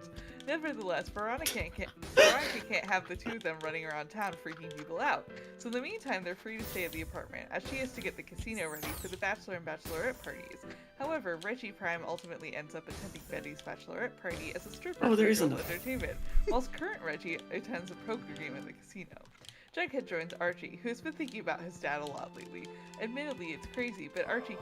Nevertheless, Veronica can't have the 2 of them running around town freaking people out. So in the meantime, they're free to stay at the apartment, as she has to get the casino ready for the Bachelor and Bachelorette parties. However, Reggie Prime ultimately ends up attending Betty's Bachelorette party as a stripper Oh, there for is girl another. entertainment, whilst current Reggie attends a poker game at the casino. Jughead joins Archie, who has been thinking about his dad a lot lately. Admittedly, it's crazy, but Archie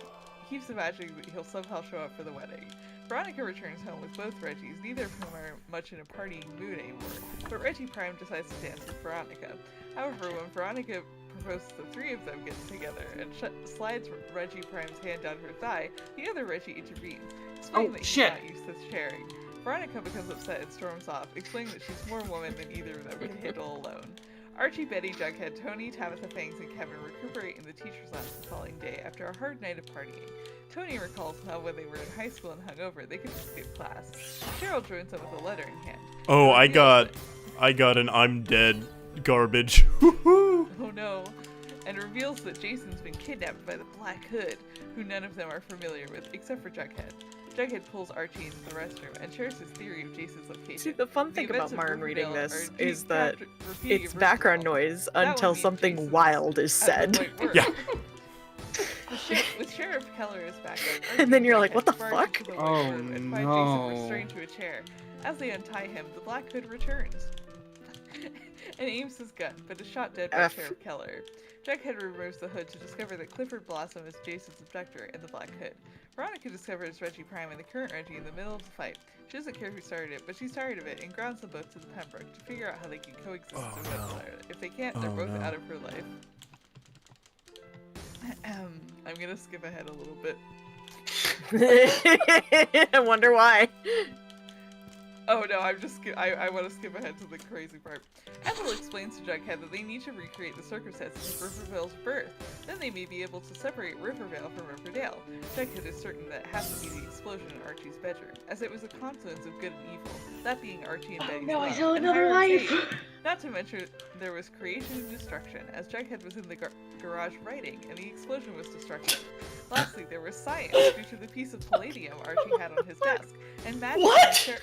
keeps imagining that he'll somehow show up for the wedding. Veronica returns home with both Reggies, neither of whom are much in a partying mood anymore, but Reggie Prime decides to dance with Veronica. However, when Veronica proposes the 3 of them gets together and slides Reggie Prime's hand down her thigh, the other Reggie intervenes, explaining that he's shit. not used to sharing. Veronica becomes upset and storms off, explaining that she's more woman than either of them can handle alone. Archie, Betty, Jughead, Tony, Tabitha Fangs, and Kevin recuperate in the teacher's lounge the following day after a hard night of partying. Tony recalls how when they were in high school and hungover, they could just skip class. Cheryl joins them with a letter in hand. Oh, I Reveals got an I'm dead garbage. Oh no. And reveals that Jason's been kidnapped by the Black Hood, who none of them are familiar with, except for Jughead. Jughead pulls Archie into the restroom and shares his theory of Jason's location. See, the fun The thing events about of Martin reading Riverdale this are is that repeating it's a background verse noise That until would mean something Jason's wild is at the said. point where- Yeah. With Sheriff Keller as backup, And then you're like, Jughead what the barge fuck? into the Oh, white room and find no. Jason restrained to a chair. As they untie him, the Black Hood returns and aims his gun, but is shot dead by F. Sheriff Keller. Jughead removes the hood to discover that Clifford Blossom is Jason's abductor and the Black Hood. Veronica discovers Reggie Prime and the current Reggie in the middle of the fight. She doesn't care who started it, but she's tired of it and grounds them both to the Pembroke to figure out how they can coexist Oh, together. no. If they can't, they're Oh, both no. out of her life. I'm gonna skip ahead a little bit. I wonder why. Oh no, I want to skip ahead to the crazy part. Ethel explains to Jughead that they need to recreate the circumstances of Rivervale's birth. Then they may be able to separate Rivervale from Riverdale. Jughead is certain that it has to be the explosion in Archie's bedroom, as it was a confluence of good and evil, that being Archie and Betty's No, I love, tell and another Hiram's life. hate. Not to mention, there was creation and destruction, as Jughead was in the garage writing, and the explosion was destructive. Lastly, there was science, due to the piece of palladium Archie had on his desk, and magic. What?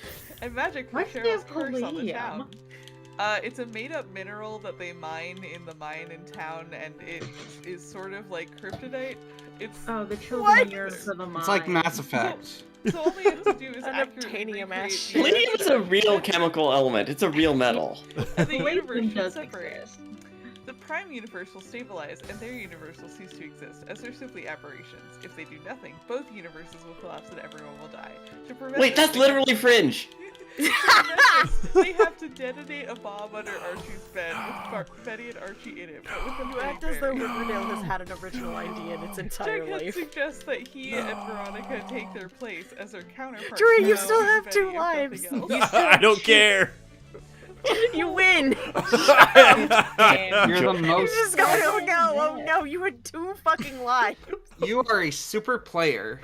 Magic from Why do they Cheryl's have curse on the palladium? town. It's a made-up mineral that they mine in the mine in town, and it is sort of like kryptonite. It's Oh, the children What? yearn for the mind. It's like Mass Effect. so all they have to do is An accurately obtanium ass recreate shit. Palladium is a real chemical element. It's a real metal. and the universe Palladium should does separate. exist. The prime universe will stabilize, and their universe will cease to exist, as they're simply aberrations. If they do nothing, both universes will collapse and everyone will die. To prevent Wait, this, that's literally Fringe. to prevent this, they have to detonate a bomb under Archie's bed with Betty and Archie in it, but with them You act getting as though married. Riverdale has had an original idea in its entire Jughead life. suggests that he and Veronica take their place as their counterparts. Drew, you to still Betty have two if lives. nothing else. I don't care. You win! Damn. You're the You most. just go, oh no, oh no, you had 2 fucking lives. You are a super player.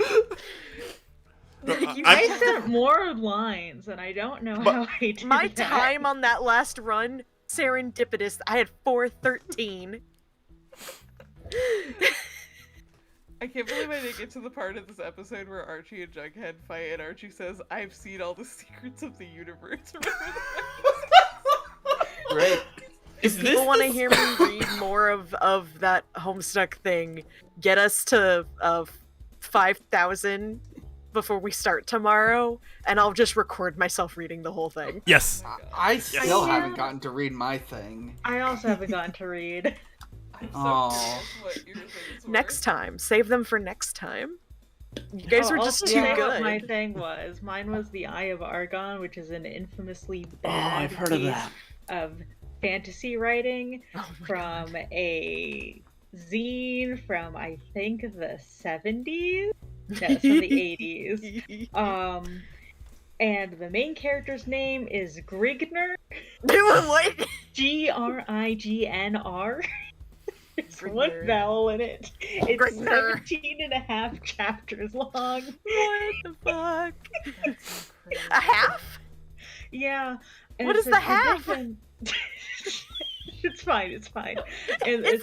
You I had- sent more lines, and I don't know how I did My that. time on that last run, serendipitous, I had 413. I can't believe I didn't get to the part of this episode where Archie and Jughead fight, and Archie says, "I've seen all the secrets of the universe." Great. Is this People want to the- hear me read more of that Homestuck thing. Get us to 5,000 before we start tomorrow, and I'll just record myself reading the whole thing. Yes. I still Yeah. haven't gotten to read my thing. I also haven't gotten to read. I'm so Aw. curious what your things were. Next time. Save them for next time. You guys Oh, were just also too say good. What my thing was. Mine was the Eye of Argon, which is an infamously Oh, bad I've heard of piece that. of fantasy writing Oh my from a zine from I think the 70s. No, it's from the 80s. And the main character's name is Grignr. What? Grignr. There's Grignr. one vowel in it. It's Grignr. 17 and a half chapters long. What the fuck? A half? Yeah. and What it's is a the half? tradition- It's fine, it's fine. And Is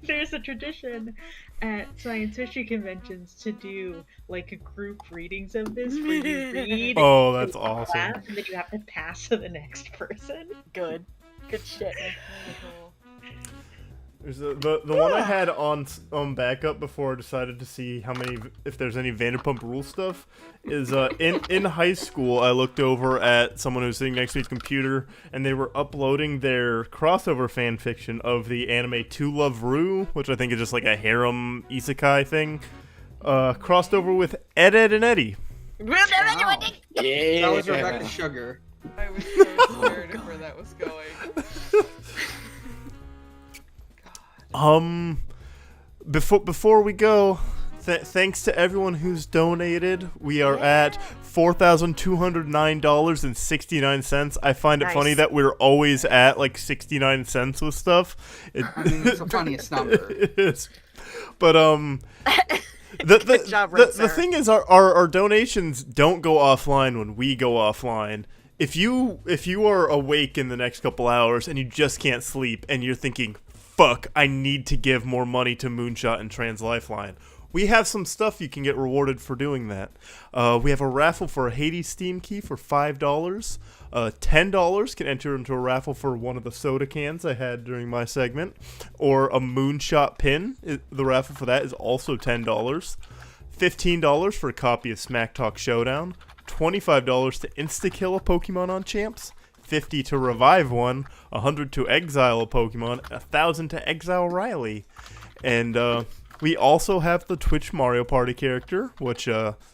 there's a tradition at science fiction conventions to do like group readings of this where you read Oh, that's in awesome. class and then you have to pass to the next person. Good. Good shit. There's the one I had on backup before I decided to see if there's any Vanderpump Rules stuff is in high school I looked over at someone who was sitting next to his computer and they were uploading their crossover fan fiction of the anime To Love Ru, which I think is just like a harem isekai thing, crossed over with Ed, Ed and Eddie. Wow. Yeah. That was Rebecca Sugar. I was so scared of where that was going. Before we go, thanks to everyone who's donated. We are at $4,209.69. I find it Nice. funny that we're always at like 69 cents with stuff. I mean, it's the funniest number. It is. But Good job, Red the Sarah. thing is our donations don't go offline when we go offline. If you are awake in the next couple hours and you just can't sleep and you're thinking, fuck, I need to give more money to Moonshot and Trans Lifeline, we have some stuff you can get rewarded for doing that. We have a raffle for a Hades Steam Key for $5. $10 can enter into a raffle for one of the soda cans I had during my segment. Or a Moonshot pin. The raffle for that is also $10. $15 for a copy of Smack Talk Showdown. $25 to insta-kill a Pokemon on Champs. $50 to revive one. $100 to exile a Pokemon. $1,000 to exile Riley. And we also have the Twitch Mario Party character, which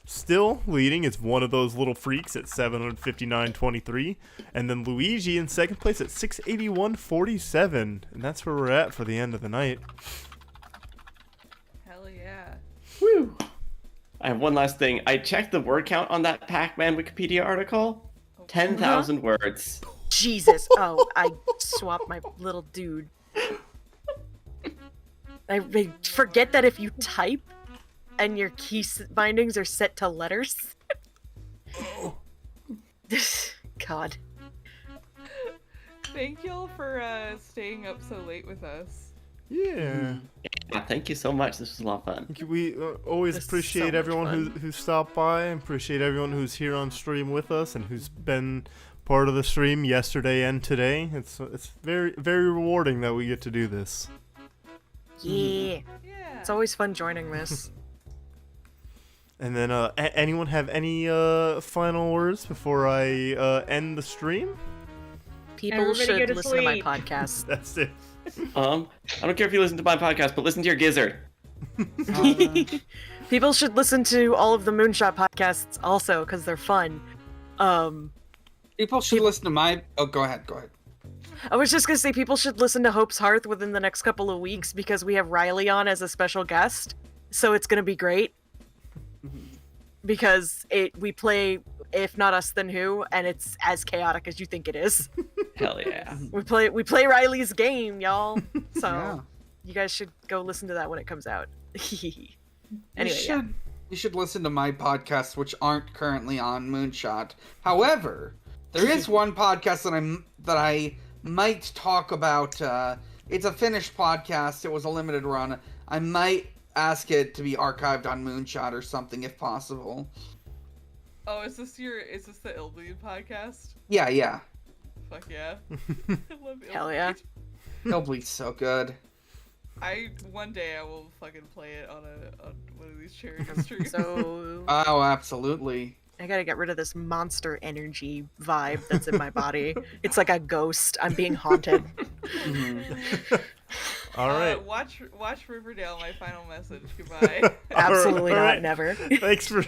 still leading is one of those little freaks at 759.23. And then Luigi in second place at 681.47. And that's where we're at for the end of the night. Hell yeah. Woo. I have one last thing. I checked the word count on that Pac-Man Wikipedia article. Oh 10,000 words. Jesus. Oh, I swapped my little dude. I forget that if you type and your key bindings are set to letters. God. Thank y'all for staying up so late with us. Yeah. Thank you so much. This was a lot of fun. We always This is appreciate so much everyone who stopped by, and appreciate everyone who's here on stream with us and who's been part of the stream yesterday and today. It's very very rewarding that we get to do this. Yeah. Yeah. It's always fun joining this. And then anyone have any final words before I end the stream? People Everybody go should to listen to my sleep. podcast. That's it. I don't care if you listen to my podcast, but listen to your gizzard. People should listen to all of the Moonshot podcasts also because they're fun. People should listen to my. Oh, go ahead. I was just gonna say people should listen to Hope's Hearth within the next couple of weeks because we have Riley on as a special guest, so it's gonna be great. Because we play If Not Us Then Who, and it's as chaotic as you think it is. Hell yeah. We play Riley's game, y'all. So Yeah. you guys should go listen to that when it comes out. Anyway, You should listen to my podcasts, which aren't currently on Moonshot. However, there is one podcast that I might talk about. It's a finished podcast. It was a limited run. I might ask it to be archived on Moonshot or something if possible. Oh, is this the Illbleed podcast? Yeah. Fuck yeah. I love Hell yeah. Hellbleed's so good. One day I will fucking play it on one of these charity streams. So Oh, absolutely. I gotta get rid of this monster energy vibe that's in my body. It's like a ghost. I'm being haunted. All right. Watch Riverdale. My final message. Goodbye. Absolutely All not. right. Never. Thanks for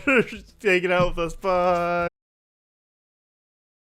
hanging out with us. Bye.